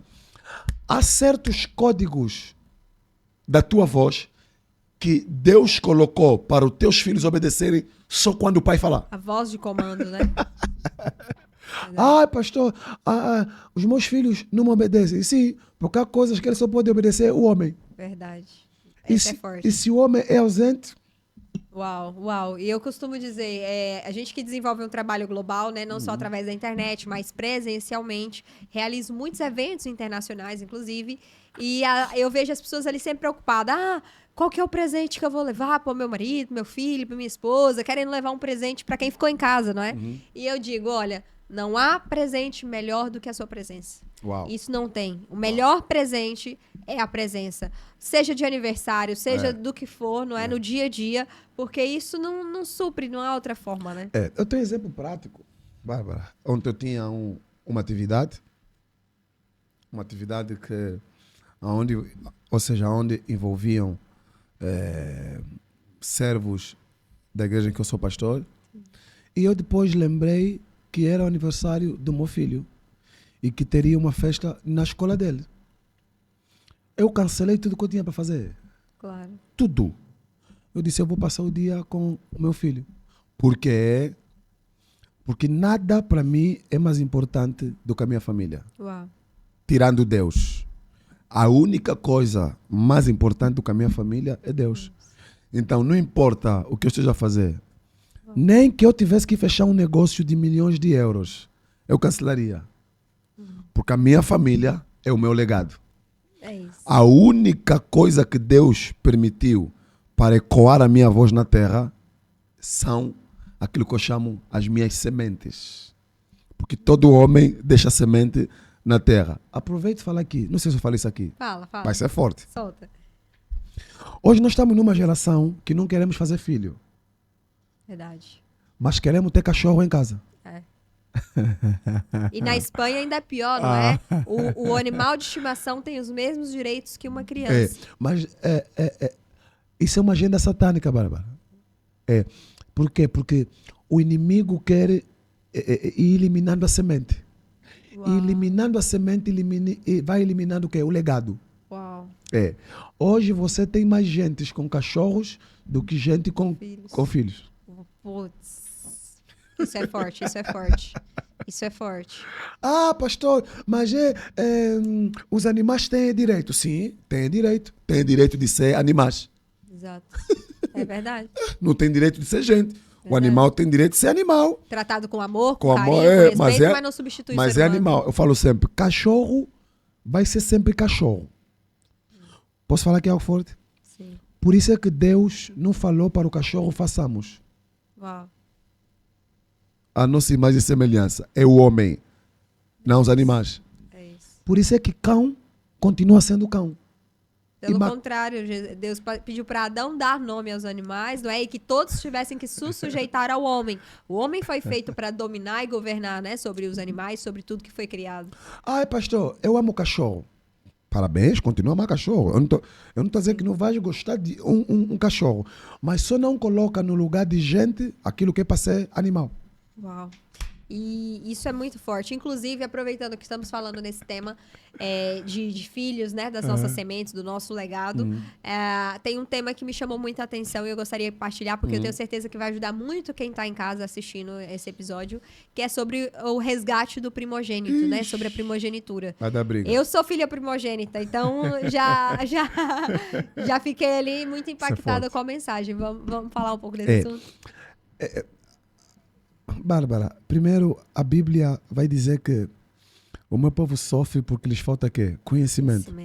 há certos códigos da tua voz que Deus colocou para os teus filhos obedecerem só quando o pai falar. A voz de comando, né? Pastor, os meus filhos não me obedecem. Sim, porque há coisas que ele só pode obedecer o homem. Verdade. E se o homem é ausente, Uau, uau. E eu costumo dizer, a gente que desenvolve um trabalho global, né, não só através da internet, mas presencialmente, realizo muitos eventos internacionais, inclusive, e eu vejo as pessoas ali sempre preocupadas. Ah, qual que é o presente que eu vou levar para o meu marido, meu filho, para minha esposa, querendo levar um presente para quem ficou em casa, não é? E eu digo, olha, não há presente melhor do que a sua presença. Uau. Isso não tem. O melhor presente é a presença. Seja de aniversário, seja do que for, não é? No dia a dia, porque isso não supre, não há outra forma, né? Eu tenho um exemplo prático, Bárbara, onde eu tinha uma atividade que, onde envolviam servos da igreja em que eu sou pastor, e eu depois lembrei que era o aniversário do meu filho e que teria uma festa na escola dele. Eu cancelei tudo que eu tinha para fazer. Claro. Tudo. Eu disse, eu vou passar o dia com o meu filho. Por quê? Porque nada para mim é mais importante do que a minha família. Uau. Tirando Deus. A única coisa mais importante do que a minha família é Deus. Então, não importa o que eu esteja a fazer. Nem que eu tivesse que fechar um negócio de milhões de euros, eu cancelaria. Porque a minha família é o meu legado. É isso. A única coisa que Deus permitiu para ecoar a minha voz na terra são aquilo que eu chamo as minhas sementes. Porque todo homem deixa semente na terra. Aproveito e falo aqui. Não sei se eu falei isso aqui. Fala. Vai ser forte. Solta. Hoje nós estamos numa geração que não queremos fazer filho. Verdade. Mas queremos ter cachorro em casa. E na Espanha ainda é pior, não é? O animal de estimação tem os mesmos direitos que uma criança. Mas isso é uma agenda satânica, Bárbara. Por quê? Porque o inimigo quer ir eliminando a semente. Uau. E eliminando a semente, vai eliminando o quê? O legado. Uau. Hoje você tem mais gente com cachorros do que gente com filhos. Putz. Isso é forte, isso é forte. Isso é forte. Ah, pastor, mas os animais têm direito. Sim, têm direito. Têm direito de ser animais. Exato. É verdade. Não tem direito de ser gente. O animal tem direito de ser animal. Tratado com amor, com amor, carinho, com respeito, mas não substitui Mas ser humano. animal. Eu falo sempre, cachorro vai ser sempre cachorro. Posso falar aqui algo forte? Sim. Por isso é que Deus não falou para o cachorro façamos. Uau. A nossa imagem e semelhança é o homem, não os animais. É isso. Por isso é que cão continua sendo cão. Pelo contrário, Deus pediu para Adão dar nome aos animais, não é? E que todos tivessem que se sujeitar ao homem. O homem foi feito para dominar e governar, né? Sobre os animais, sobre tudo que foi criado. Ai, pastor, eu amo cachorro. Parabéns, continua a amar cachorro. Eu não estou dizendo que não vais gostar de um cachorro. Mas só não coloca no lugar de gente aquilo que é para ser animal. Uau. E isso é muito forte. Inclusive, aproveitando que estamos falando nesse tema de filhos, né? Das nossas sementes, do nosso legado. Tem um tema que me chamou muita atenção e eu gostaria de partilhar, porque eu tenho certeza que vai ajudar muito quem está em casa assistindo esse episódio, que é sobre o resgate do primogênito, né? Sobre a primogenitura. Vai dar briga. Eu sou filha primogênita, então já fiquei ali muito impactada com a mensagem. Vamos falar um pouco desse assunto? Bárbara, primeiro a Bíblia vai dizer que o meu povo sofre porque lhes falta quê? Conhecimento.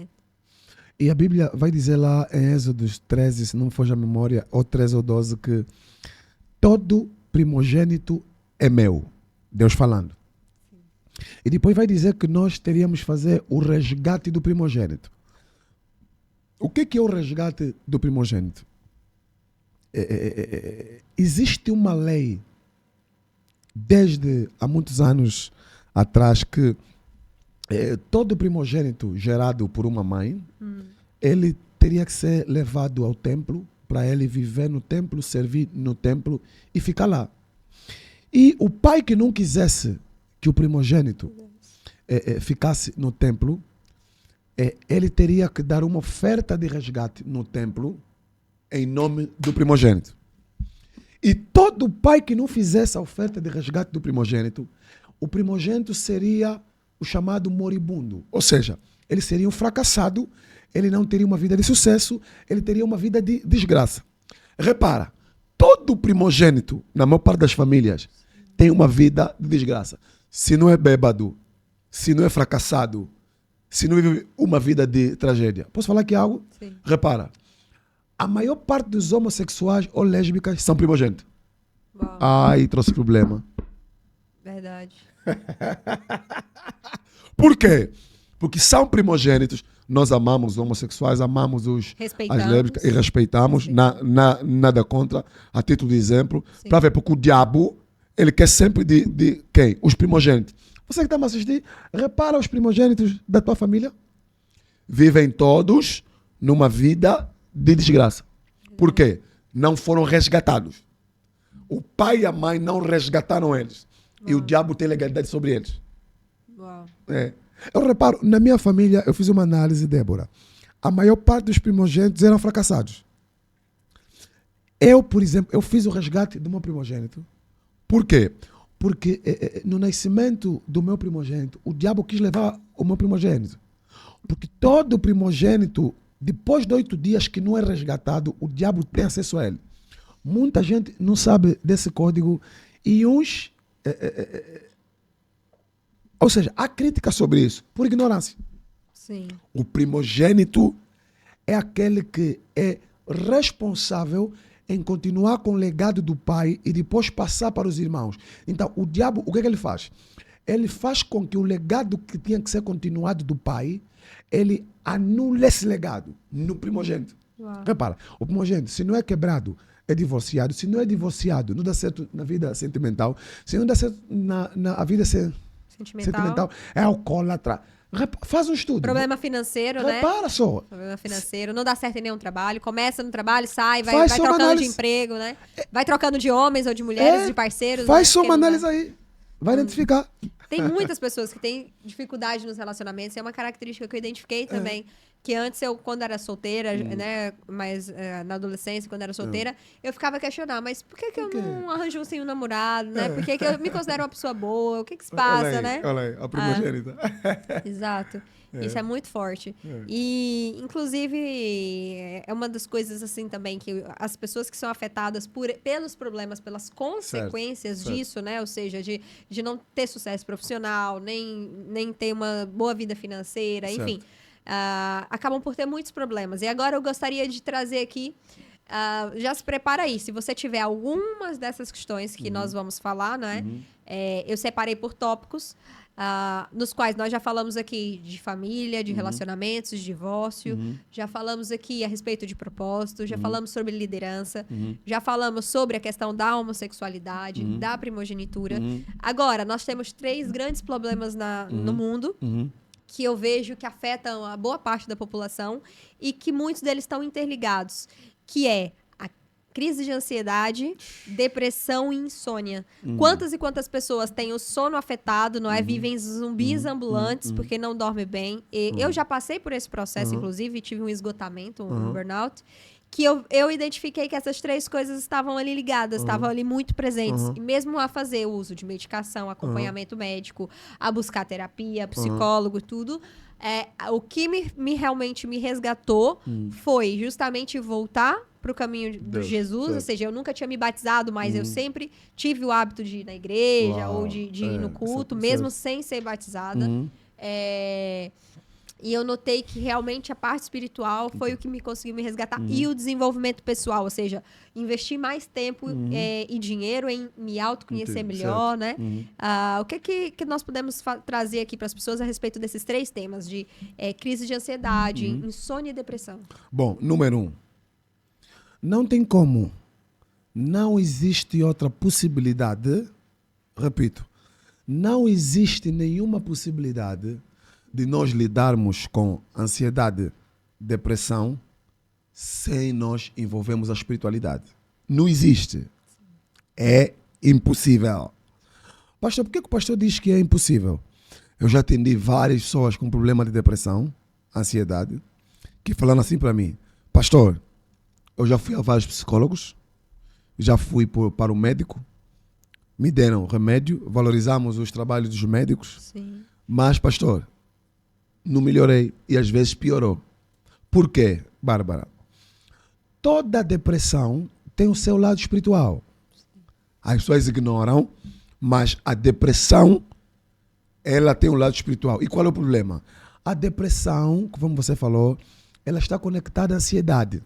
E a Bíblia vai dizer lá em Êxodo 13, se não me foge a memória, ou 13 ou 12, que todo primogênito é meu. Deus falando. Sim. E depois vai dizer que nós teríamos que fazer o resgate do primogênito. O que é o resgate do primogênito? Existe uma lei desde há muitos anos atrás que todo primogênito gerado por uma mãe, ele teria que ser levado ao templo para ele viver no templo, servir no templo e ficar lá. E o pai que não quisesse que o primogênito ficasse no templo, ele teria que dar uma oferta de resgate no templo em nome do primogênito. E todo pai que não fizesse a oferta de resgate do primogênito, o primogênito seria o chamado moribundo. Ou seja, ele seria um fracassado, ele não teria uma vida de sucesso, ele teria uma vida de desgraça. Repara, todo primogênito, na maior parte das famílias, tem uma vida de desgraça. Se não é bêbado, se não é fracassado, se não vive uma vida de tragédia. Posso falar aqui algo? Sim. Repara, a maior parte dos homossexuais ou lésbicas são primogênitos. Uau. Ai, trouxe problema. Verdade. Por quê? Porque são primogênitos. Nós amamos os homossexuais, amamos as lésbicas e respeitamos. Nada contra, a título de exemplo. Para ver, porque o diabo, ele quer sempre de quem? Os primogênitos. Você que está me assistindo, repara os primogênitos da tua família. Vivem todos numa vida de desgraça. Por quê? Não foram resgatados. O pai e a mãe não resgataram eles. E o diabo tem legalidade sobre eles. Uau. Eu reparo, na minha família, eu fiz uma análise, Débora. A maior parte dos primogênitos eram fracassados. Eu, por exemplo, eu fiz o resgate do meu primogênito. Por quê? Porque no nascimento do meu primogênito, o diabo quis levar o meu primogênito. Porque todo primogênito, depois de 8 dias que não é resgatado, o diabo tem acesso a ele. Muita gente não sabe desse código e uns... Ou seja, há crítica sobre isso, por ignorância. Sim. O primogênito é aquele que é responsável em continuar com o legado do pai e depois passar para os irmãos. Então, o diabo, o que é que ele faz? Ele faz com que o legado que tinha que ser continuado do pai, ele anule esse legado no primogênito. Uau. Repara, o primogênito, se não é quebrado, é divorciado. Se não é divorciado, não dá certo na vida sentimental. Se não dá certo na vida sentimental, é alcoólatra. Faz um estudo. Problema financeiro, né? Repara só. Problema financeiro, não dá certo em nenhum trabalho. Começa no trabalho, sai, vai Faz trocando análise. de emprego, né? Vai trocando de homens ou de mulheres, de parceiros. Faz né? só uma Porque não análise dá. aí. Vai identificar. Tem muitas pessoas que têm dificuldade nos relacionamentos. É uma característica que eu identifiquei também. Que antes eu, quando era solteira, né? Mas na adolescência, quando era solteira, eu ficava a questionar, mas por que eu não arranjo assim um namorado, né? Por que eu me considero uma pessoa boa? O que se passa, né? Olha aí, a primogênita. Exato. Isso é muito forte. E, inclusive, é uma das coisas, assim, também, que as pessoas que são afetadas pelos problemas, pelas consequências certo. disso, né? Ou seja, de não ter sucesso profissional, nem ter uma boa vida financeira, Certo. enfim, acabam por ter muitos problemas. E agora eu gostaria de trazer aqui, já se prepara aí, se você tiver algumas dessas questões que nós vamos falar, né? Eu separei por tópicos, nos quais nós já falamos aqui de família, de relacionamentos, de divórcio, já falamos aqui a respeito de propósito, já falamos sobre liderança, já falamos sobre a questão da homossexualidade, da primogenitura. Agora, nós temos 3 grandes problemas no mundo, que eu vejo que afetam a boa parte da população e que muitos deles estão interligados, que é a crise de ansiedade, depressão e insônia. Quantas e quantas pessoas têm o sono afetado, não é? Vivem zumbis ambulantes porque não dormem bem. E eu já passei por esse processo, inclusive, tive um esgotamento, um burnout, que eu identifiquei que essas 3 coisas estavam ali ligadas, estavam ali muito presentes. E mesmo a fazer o uso de medicação, acompanhamento médico, a buscar terapia, psicólogo, tudo, o que realmente me resgatou foi justamente voltar para o caminho de Jesus, certo. ou seja, eu nunca tinha me batizado, mas eu sempre tive o hábito de ir na igreja ou de ir no culto, mesmo sem ser batizada. E eu notei que realmente a parte espiritual foi o que me conseguiu me resgatar. E o desenvolvimento pessoal, ou seja, investir mais tempo e dinheiro em me autoconhecer melhor, né? O que nós podemos trazer aqui para as pessoas a respeito desses 3 temas, de crise de ansiedade, insônia e depressão? Bom, número 1. Não tem como. Não existe outra possibilidade. Repito. Não existe nenhuma possibilidade de nós lidarmos com ansiedade, depressão, sem nós envolvermos a espiritualidade. Não existe. É impossível. Pastor, por que o pastor diz que é impossível? Eu já atendi várias pessoas com problema de depressão, ansiedade, que falando assim para mim, pastor, eu já fui a vários psicólogos, já fui para o médico, me deram remédio, valorizamos os trabalhos dos médicos, Sim. mas, pastor, não melhorei e às vezes piorou. Por quê, Bárbara? Toda depressão tem o seu lado espiritual. As pessoas ignoram, mas a depressão, ela tem um lado espiritual. E qual é o problema? A depressão, como você falou, ela está conectada à ansiedade.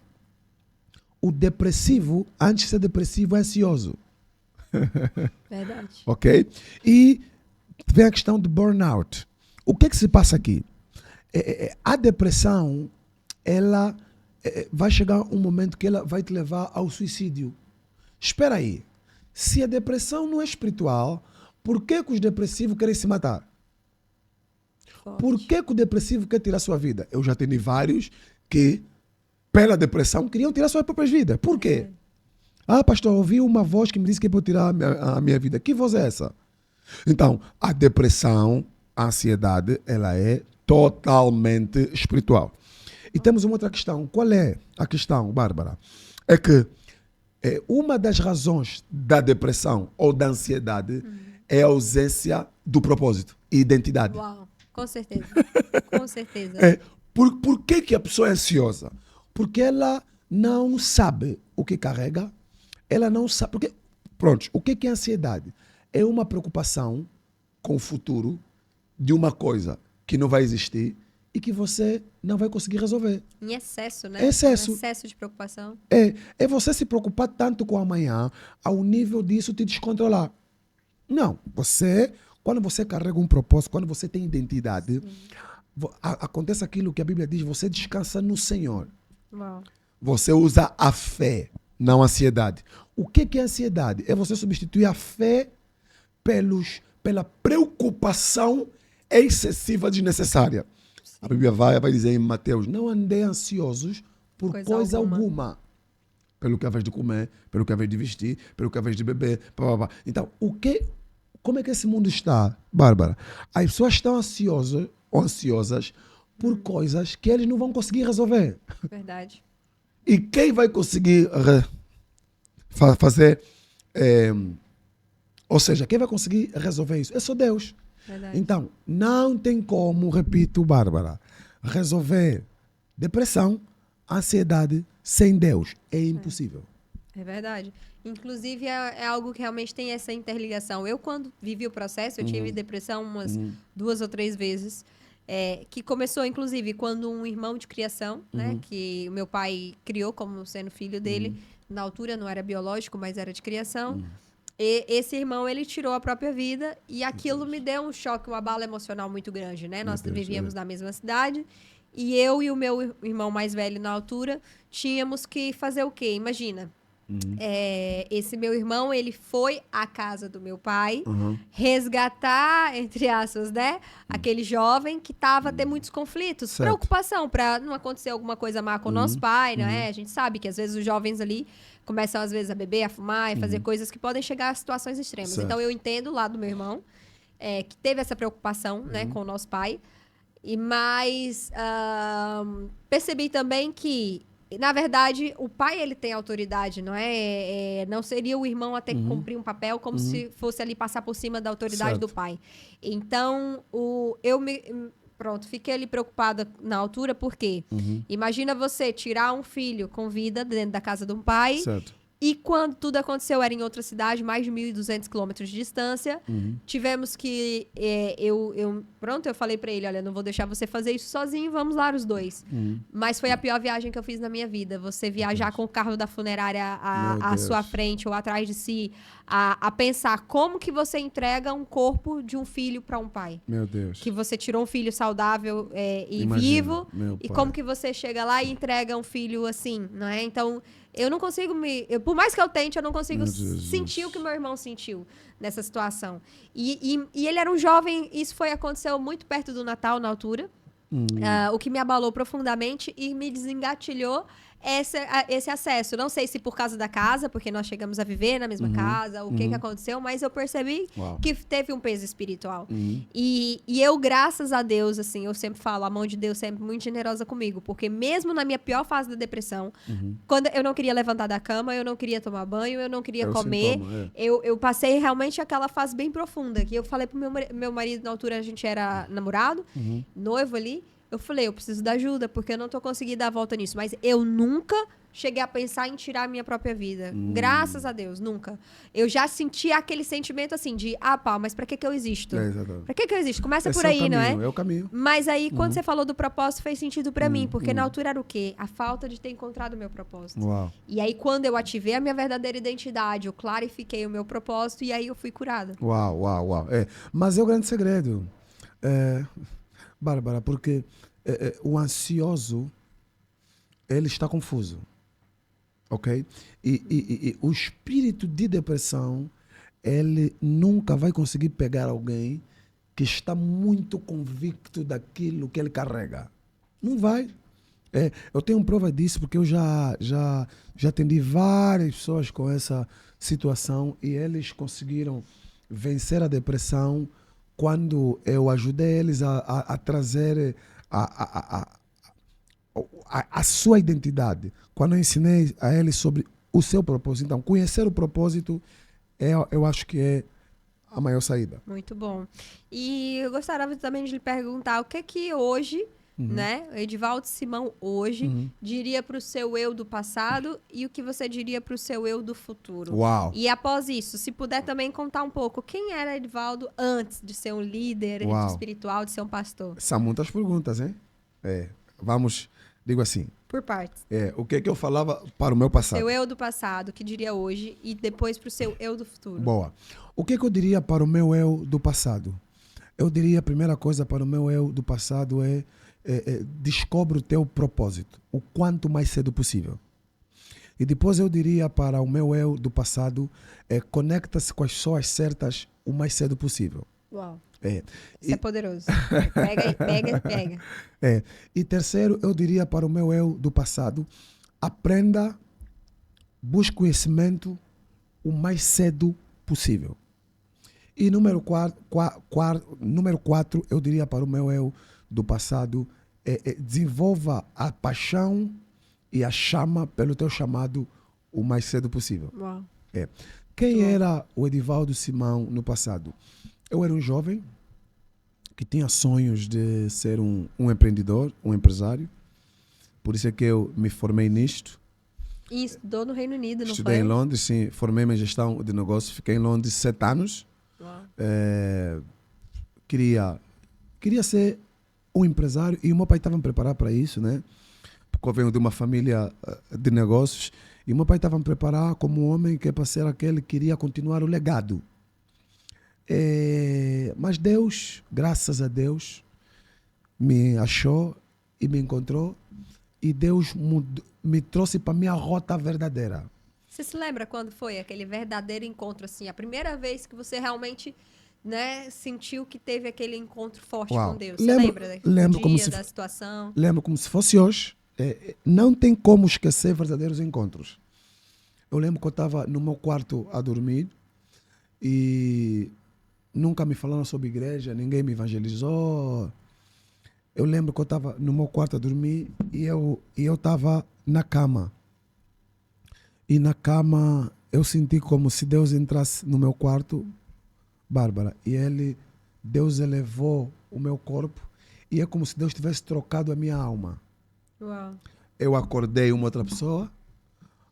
O depressivo, antes de ser depressivo, é ansioso. Verdade. Ok? E vem a questão do burnout. O que se passa aqui? A depressão, ela vai chegar um momento que ela vai te levar ao suicídio. Espera aí. Se a depressão não é espiritual, por que os depressivos querem se matar? Forte. Por que o depressivo quer tirar sua vida? Eu já tenho vários que, pela depressão, queriam tirar suas próprias vidas. Por quê? Ah, pastor, ouvi uma voz que me disse que é para eu tirar a minha vida. Que voz é essa? Então, a depressão, a ansiedade, ela é totalmente espiritual. E temos uma outra questão. Qual é a questão, Bárbara? É que uma das razões da depressão ou da ansiedade é a ausência do propósito e identidade. Uau, com certeza. Com certeza. Por que a pessoa é ansiosa? Porque ela não sabe o que carrega, ela não sabe. Porque, pronto, o que é ansiedade? É uma preocupação com o futuro de uma coisa que não vai existir e que você não vai conseguir resolver. Em excesso, né? Excesso. Um excesso de preocupação. É você se preocupar tanto com o amanhã ao nível disso te descontrolar. Não, quando você carrega um propósito, quando você tem identidade, acontece aquilo que a Bíblia diz, você descansa no Senhor. Uau. Você usa a fé, não a ansiedade. O que é ansiedade? É você substituir a fé pela preocupação excessiva desnecessária. A Bíblia vai dizer em Mateus, não andei ansiosos por coisa alguma. Pelo que é vez de comer, pelo que é vez de vestir, pelo que é vez de beber. Então, como é que esse mundo está, Bárbara? As pessoas estão ansiosas por coisas que eles não vão conseguir resolver. Verdade. E quem vai conseguir fazer... ou seja, quem vai conseguir resolver isso? É só Deus. Verdade. Então, não tem como, repito, Bárbara, resolver depressão, ansiedade sem Deus. É impossível. É verdade. Inclusive, é algo que realmente tem essa interligação. Eu, quando vivi o processo, eu tive depressão umas 2 ou 3 vezes. Que começou, inclusive, quando um irmão de criação, né, que o meu pai criou como sendo filho dele, na altura não era biológico, mas era de criação. E esse irmão, ele tirou a própria vida e aquilo me deu um choque, um abalo emocional muito grande, né? Nós vivíamos na mesma cidade e eu e o meu irmão mais velho na altura tínhamos que fazer o quê? Imagina, esse meu irmão, ele foi à casa do meu pai resgatar, entre aspas, né? Aquele jovem que estava a ter muitos conflitos, certo. Preocupação para não acontecer alguma coisa má com o nosso pai, não é? A gente sabe que às vezes os jovens ali começam, às vezes, a beber, a fumar e fazer coisas que podem chegar a situações extremas. Certo. Então, eu entendo o lado do meu irmão, que teve essa preocupação, né, com o nosso pai. Mas percebi também que, na verdade, o pai, ele tem autoridade, não é? Não seria o irmão a ter que cumprir um papel como se fosse ali passar por cima da autoridade certo. do pai. Então, Pronto, fiquei ali preocupada na altura, porque imagina você tirar um filho com vida dentro da casa de um pai, Certo. e quando tudo aconteceu era em outra cidade, mais de 1.200 quilômetros de distância, tivemos que... eu falei pra ele, olha, não vou deixar você fazer isso sozinho, vamos lá os dois. Mas foi a pior viagem que eu fiz na minha vida, você viajar com o carro da funerária à sua frente ou atrás de si, a pensar como que você entrega um corpo de um filho para um pai. Meu Deus. Que você tirou um filho saudável e Imagina, vivo, meu e pai. como que você chega lá e entrega um filho assim, não é? Então, eu não consigo por mais que eu tente, eu não consigo sentir o que meu irmão sentiu nessa situação. E ele era um jovem, isso aconteceu muito perto do Natal, na altura, o que me abalou profundamente e me desengatilhou esse acesso. Não sei se por causa da casa, porque nós chegamos a viver na mesma casa, o que aconteceu, mas eu percebi que teve um peso espiritual. E eu, graças a Deus, assim, eu sempre falo, a mão de Deus sempre muito generosa comigo, porque mesmo na minha pior fase da depressão, quando eu não queria levantar da cama, eu não queria tomar banho, eu não queria comer, eu passei realmente aquela fase bem profunda, que eu falei pro meu marido, na altura a gente era namorado, noivo ali, eu falei, eu preciso da ajuda, porque eu não tô conseguindo dar a volta nisso. Mas eu nunca cheguei a pensar em tirar a minha própria vida. Graças a Deus, nunca. Eu já senti aquele sentimento assim de, pá, mas pra que eu existo? Exatamente. Pra que eu existo? Começa Esse por aí, é o não caminho, é? é o caminho. Mas aí, quando você falou do propósito, fez sentido pra mim, porque na altura era o quê? A falta de ter encontrado o meu propósito. Uau. E aí, quando eu ativei a minha verdadeira identidade, eu clarifiquei o meu propósito e aí eu fui curada. Uau, uau, uau. Mas é o grande segredo, Bárbara, porque o ansioso, ele está confuso, ok? E o espírito de depressão, ele nunca vai conseguir pegar alguém que está muito convicto daquilo que ele carrega. Não vai. Eu tenho prova disso porque eu já atendi várias pessoas com essa situação e eles conseguiram vencer a depressão quando eu ajudei eles a trazer a sua identidade. Quando eu ensinei a eles sobre o seu propósito. Então, conhecer o propósito, eu acho que é a maior saída. Muito bom. E eu gostaria também de lhe perguntar o que hoje, né, o Edivaldo Simão hoje diria para o seu eu do passado e o que você diria para o seu eu do futuro. Uau! E após isso, se puder também contar um pouco quem era Edivaldo antes de ser um líder espiritual, de ser um pastor. São muitas perguntas, hein? Vamos, digo assim. Por partes. O que eu falava para o meu passado? Seu eu do passado, que diria hoje, e depois para o seu eu do futuro. Boa. O que eu diria para o meu eu do passado? Eu diria a primeira coisa para o meu eu do passado descobre o teu propósito, o quanto mais cedo possível. E depois eu diria para o meu eu do passado, conecta-se com as pessoas certas o mais cedo possível. Uau. Isso é poderoso. Pega aí, pega. E terceiro, eu diria para o meu eu do passado, aprenda, busque conhecimento o mais cedo possível. E número 4, eu diria para o meu eu do passado, desenvolva a paixão e a chama pelo teu chamado o mais cedo possível. Uau. Quem era o Edivaldo Simão no passado? Eu era um jovem que tinha sonhos de ser um empreendedor, um empresário. Por isso é que eu me formei nisto. E estudou no Reino Unido, não foi? Estudei em Londres, sim. Formei-me em gestão de negócios. Fiquei em Londres 7 anos. Uau. Queria ser um empresário e o meu pai estava me preparando para isso, né? Porque eu venho de uma família de negócios e o meu pai estava me preparando como um homem que é para ser aquele que queria continuar o legado. Mas Deus, graças a Deus, me achou e me encontrou e Deus me trouxe para a minha rota verdadeira. Você se lembra quando foi aquele verdadeiro encontro, assim, a primeira vez que você realmente, né, sentiu que teve aquele encontro forte com Deus? Você lembra do dia, da situação? Lembro como se fosse hoje. Não tem como esquecer verdadeiros encontros. Eu lembro que eu estava no meu quarto a dormir e nunca me falaram sobre igreja, ninguém me evangelizou. Eu lembro que eu estava no meu quarto a dormir e eu estava na cama. E na cama eu senti como se Deus entrasse no meu quarto, Bárbara, e Deus elevou o meu corpo e é como se Deus tivesse trocado a minha alma. Uau. Eu acordei uma outra pessoa,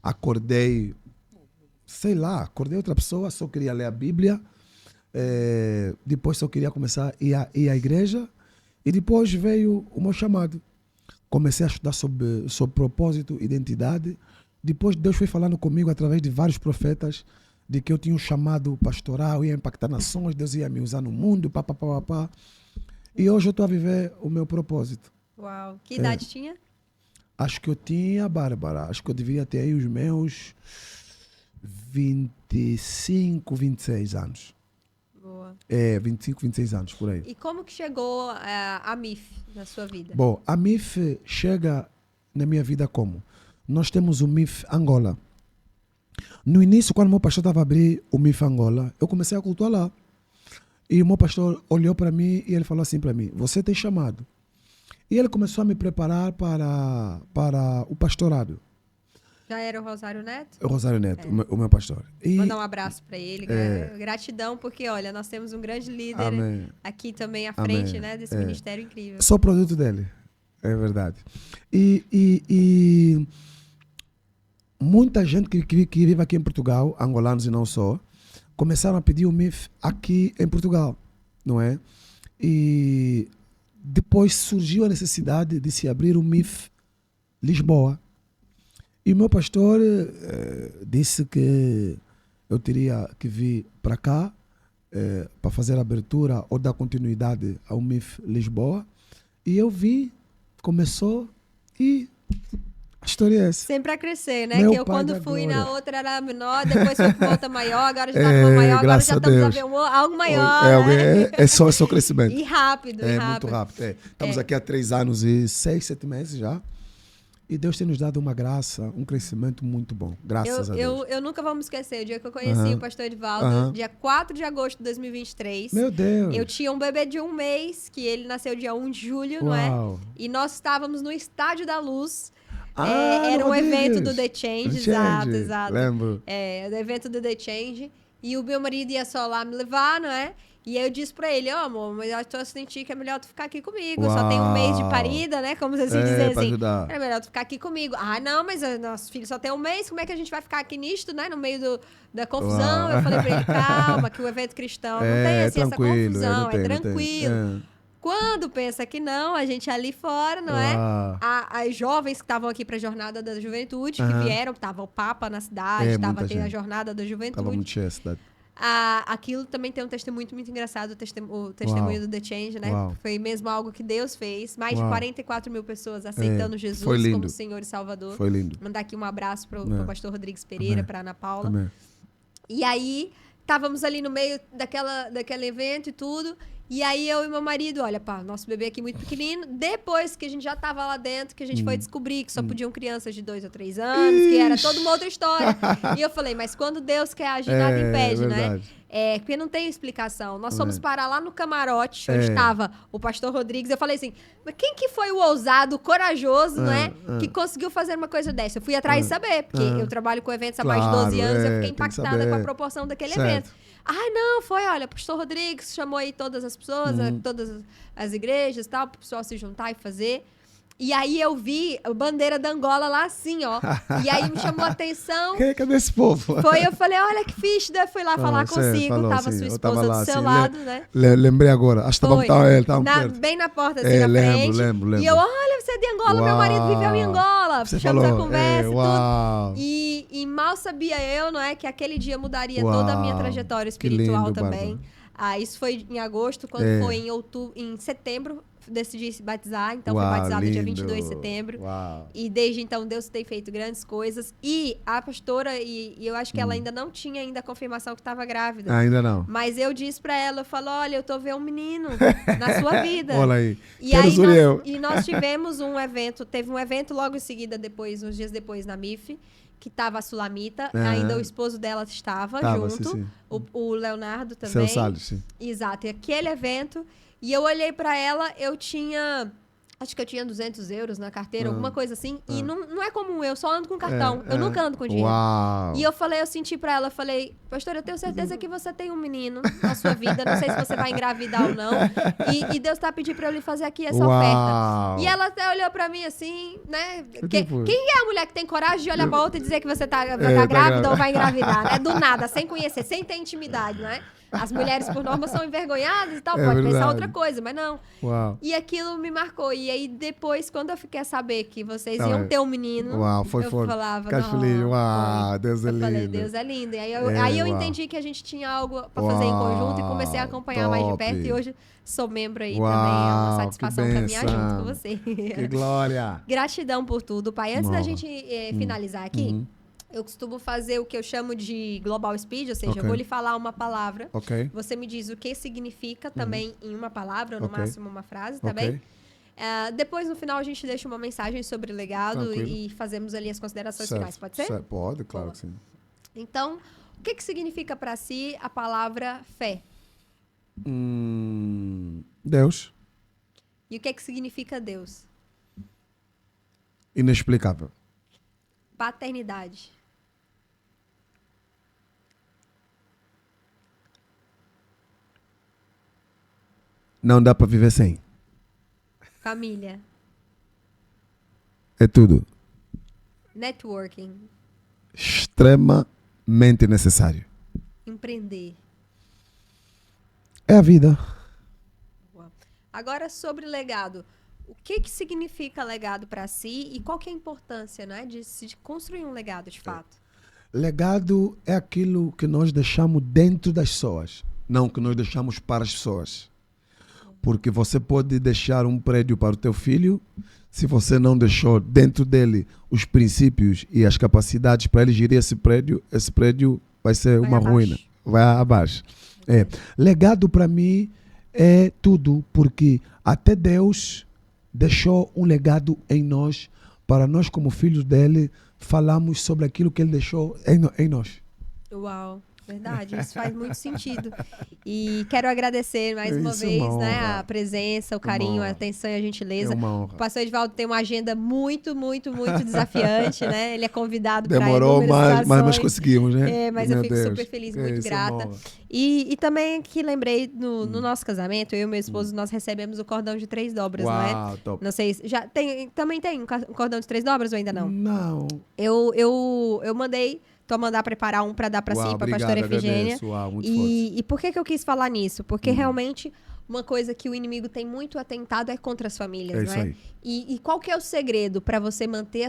acordei outra pessoa, só queria ler a Bíblia, depois só queria começar a ir à igreja e depois veio o meu chamado. Comecei a estudar sobre propósito, identidade. Depois Deus foi falando comigo através de vários profetas de que eu tinha um chamado pastoral, ia impactar nações, Deus ia me usar no mundo, pá. E hoje eu estou a viver o meu propósito. Uau. Que idade tinha? Acho que eu tinha, Bárbara, acho que eu deveria ter aí os meus 25, 26 anos. Boa. 25, 26 anos, por aí. E como que chegou a MIF na sua vida? Bom, a MIF chega na minha vida como? Nós temos o MIF Angola. No início, quando o meu pastor estava a abrir o MIF Angola, eu comecei a cultuar lá. E o meu pastor olhou para mim e ele falou assim para mim, você tem chamado. E ele começou a me preparar para o pastorado. Já era o Rosário Neto? O Rosário Neto, o meu pastor. Mandar um abraço para ele. Gratidão, porque, olha, nós temos um grande líder aqui também à frente, né, desse ministério incrível. Sou produto dele, é verdade. E muita gente que vive aqui em Portugal, angolanos e não só, começaram a pedir o MIF aqui em Portugal, não é? E depois surgiu a necessidade de se abrir o MIF Lisboa. E o meu pastor disse que eu teria que vir para cá para fazer a abertura ou dar continuidade ao MIF Lisboa. E eu vim, começou e a história é essa. Sempre a crescer, né? Meu que eu pai quando da fui glória. na outra era menor, depois foi para outra maior, agora já está numa maior, agora graças já a estamos a Deus. ver algo maior, né? É só crescimento. E rápido, É e muito rápido. rápido. Estamos aqui há 3 anos e 6, 7 meses já. E Deus tem nos dado uma graça, um crescimento muito bom. Graças a Deus. Eu nunca vou me esquecer o dia que eu conheci o pastor Edivaldo, dia 4 de agosto de 2023. Meu Deus. Eu tinha um bebê de 1 mês, que ele nasceu dia 1 de julho, não é? E nós estávamos no Estádio da Luz. Era um evento do The Change, exato. Lembro. Do evento do The Change. E o meu marido ia só lá me levar, não é? E aí eu disse pra ele, amor, mas eu tô a sentir que é melhor tu ficar aqui comigo. Só tem 1 mês de parida, né? Como assim dizer assim. Ajudar. É melhor tu ficar aqui comigo. Ah, não, mas nosso filho só tem 1 mês, como é que a gente vai ficar aqui nisto, né? No meio da confusão. Eu falei pra ele, calma, que o evento cristão não tem assim essa confusão, é tranquilo. Quando pensa que não, a gente ali fora, não é? As jovens que estavam aqui para a Jornada da Juventude, que vieram, estava o Papa na cidade, estava a Jornada da Juventude. Estava muito cheia a cidade. Aquilo também tem um testemunho muito engraçado, o testemunho do The Change, né? Foi mesmo algo que Deus fez. Mais de 44 mil pessoas aceitando Jesus como Senhor e Salvador. Foi lindo. Mandar aqui um abraço para o pastor Rodrigues Pereira, para Ana Paula. Amém. E aí, estávamos ali no meio daquele evento e tudo. E aí eu e meu marido, olha, pá, nosso bebê aqui muito pequenino. Depois que a gente já estava lá dentro, que a gente foi descobrir que só podiam crianças de 2 ou 3 anos, que era toda uma outra história. E eu falei, mas quando Deus quer agir, nada impede, né? Porque não tem explicação. Nós fomos parar lá no camarote, onde estava o pastor Rodrigues. Eu falei assim, mas quem que foi o ousado, o corajoso, né? Que conseguiu fazer uma coisa dessa? Eu fui atrás de saber, porque eu trabalho com eventos há mais de 12 anos. Eu fiquei impactada com a proporção daquele evento. Não, olha, o pastor Rodrigues chamou aí todas as pessoas, todas as igrejas e tal, para o pessoal se juntar e fazer. E aí eu vi a bandeira da Angola lá assim, ó. E aí me chamou a atenção. Cadê esse povo? Eu falei, olha que fixe. Daí fui lá falar consigo, tava sua esposa do seu lado, né? Lembrei agora, acho que estava bem na porta, assim, na frente. Lembro. E eu, olha, você é de Angola, meu marido viveu em Angola. Puxamos a conversa e tudo. E mal sabia eu, não é, que aquele dia mudaria toda a minha trajetória espiritual lindo, também. Isso foi em agosto, quando foi em setembro, decidi se batizar, então fui batizada dia 22 de setembro. E desde então Deus tem feito grandes coisas. E a pastora, e eu acho que ela ainda não tinha ainda a confirmação que estava grávida. Ainda não. Mas eu disse pra ela, eu falo, olha, eu tô vendo um menino na sua vida. Olha aí. E nós tivemos um evento, teve um evento logo em seguida, uns dias depois na MIF, que estava a Sulamita, ainda o esposo dela estava junto, sim. O Leonardo também. Seu Salles, sim. Exato, e aquele evento, e eu olhei para ela, acho que eu tinha 200 euros na carteira, alguma coisa assim, e não é comum, eu só ando com cartão, eu nunca ando com dinheiro. E eu senti pra ela, pastor, eu tenho certeza que você tem um menino na sua vida, não sei se você vai engravidar ou não, e Deus tá pedindo pra eu lhe fazer aqui essa oferta. E ela até olhou pra mim assim, né, quem é a mulher que tem coragem de olhar pra outra e dizer que você tá grávida ou vai engravidar, né, do nada, sem conhecer, sem ter intimidade, né? As mulheres, por norma, são envergonhadas e tal. Pode pensar outra coisa, mas não. E aquilo me marcou. E aí, depois, quando eu fiquei a saber que vocês iam ter um menino, eu falava, não. Deus é lindo. Eu falei, Deus é lindo. E aí eu entendi que a gente tinha algo para fazer em conjunto e comecei a acompanhar mais de perto. E hoje sou membro aí também. É uma satisfação caminhar junto com você. Que glória. Gratidão por tudo, pai. Antes da gente finalizar aqui, eu costumo fazer o que eu chamo de Global Speed, ou seja, eu vou lhe falar uma palavra. Você me diz o que significa também em uma palavra, ou no máximo uma frase, tá bem? Depois, no final, a gente deixa uma mensagem sobre o legado e fazemos ali as considerações finais. Pode ser? Pode, claro que sim. Então, o que significa para si a palavra fé? Deus. E o que significa Deus? Inexplicável. Paternidade. Não dá para viver sem. Família. É tudo. Networking. extremamente necessário. Empreender. É a vida. Agora, sobre legado. O que significa legado para si e qual que é a importância, né, de construir um legado de fato? Legado é aquilo que nós deixamos dentro das pessoas, não que nós deixamos para as pessoas. Porque você pode deixar um prédio para o teu filho, se você não deixou dentro dele os princípios e as capacidades para ele gerir esse prédio vai ser uma ruína, vai abaixo. Legado para mim é tudo, porque até Deus deixou um legado em nós, para nós como filhos dele, falamos sobre aquilo que ele deixou em nós. Uau, verdade, isso faz muito sentido. E quero agradecer mais uma vez, né, a presença, o carinho, a atenção e a gentileza. O pastor Edivaldo tem uma agenda muito, muito, muito desafiante, né? Ele é convidado para demorou, mas conseguimos, né? Mas eu fico super feliz, muito grata. E também que lembrei, no nosso casamento, eu e meu esposo, nós recebemos o cordão de 3 dobras, não é? Top. Não sei, também tem um cordão de 3 dobras ou ainda não? Não. Eu tô a mandar preparar um para dar para si, para a pastora Efigênia. E por que eu quis falar nisso? Porque realmente uma coisa que o inimigo tem muito atentado é contra as famílias, não é? E qual que é o segredo para você manter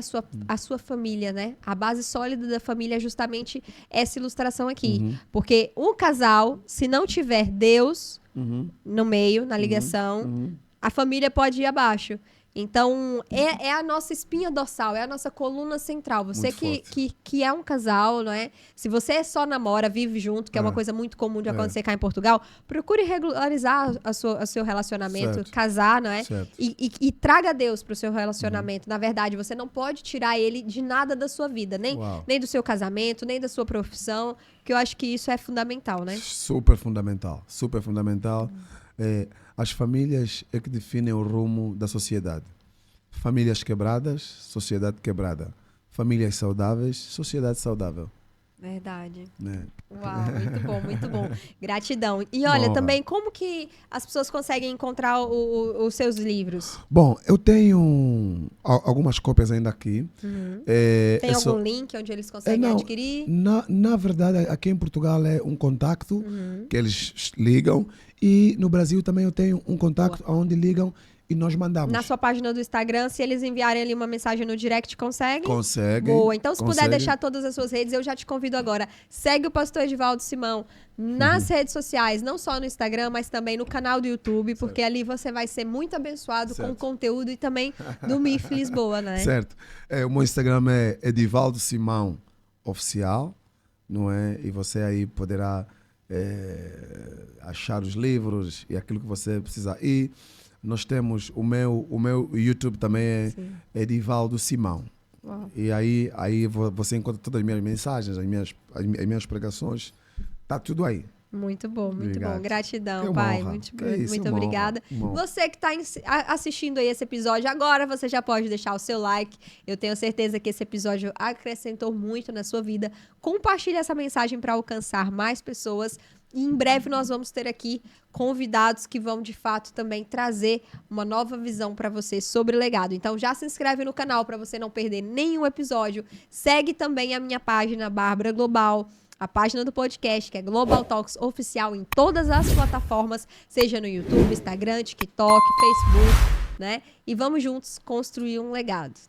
a sua família, né? A base sólida da família é justamente essa ilustração aqui. Porque um casal, se não tiver Deus no meio, na ligação, a família pode ir abaixo. Então, é a nossa espinha dorsal, é a nossa coluna central. Você que é um casal, não é? Se você só namora, vive junto, que é uma coisa muito comum de acontecer cá em Portugal, procure regularizar o seu relacionamento, casar, não é? E traga Deus para o seu relacionamento. Na verdade, você não pode tirar ele de nada da sua vida, nem do seu casamento, nem da sua profissão, que eu acho que isso é fundamental, né? Super fundamental, super fundamental. As famílias é que definem o rumo da sociedade. Famílias quebradas, sociedade quebrada. Famílias saudáveis, sociedade saudável. Verdade. Né? Uau, muito bom, muito bom. Gratidão. E olha, também, como que as pessoas conseguem encontrar os seus livros? Bom, eu tenho algumas cópias ainda aqui. Tem algum link onde eles conseguem adquirir? Na verdade, aqui em Portugal é um contacto que eles ligam. E no Brasil também eu tenho um contato onde ligam e nós mandamos. Na sua página do Instagram, se eles enviarem ali uma mensagem no direct, consegue? Consegue. Boa. Então, se puder deixar todas as suas redes, eu já te convido agora. Segue o pastor Edivaldo Simão nas redes sociais, não só no Instagram, mas também no canal do YouTube, porque ali você vai ser muito abençoado com o conteúdo e também do MIF Lisboa, né? Certo. O meu Instagram é Edivaldo Simão Oficial, não é? E você aí poderá achar os livros e aquilo que você precisa. E nós temos o meu YouTube também é Edivaldo Simão. Uau. E aí você encontra todas as minhas mensagens, as minhas pregações, tá tudo aí. Muito bom, muito bom. Gratidão, pai. Muito obrigada. Você que está assistindo aí esse episódio, agora você já pode deixar o seu like. Eu tenho certeza que esse episódio acrescentou muito na sua vida. Compartilhe essa mensagem para alcançar mais pessoas. E em breve nós vamos ter aqui convidados que vão, de fato, também trazer uma nova visão para você sobre legado. Então, já se inscreve no canal para você não perder nenhum episódio. Segue também a minha página, Bárbara Global. A página do podcast, que é Global Talks Oficial em todas as plataformas, seja no YouTube, Instagram, TikTok, Facebook, né? E vamos juntos construir um legado.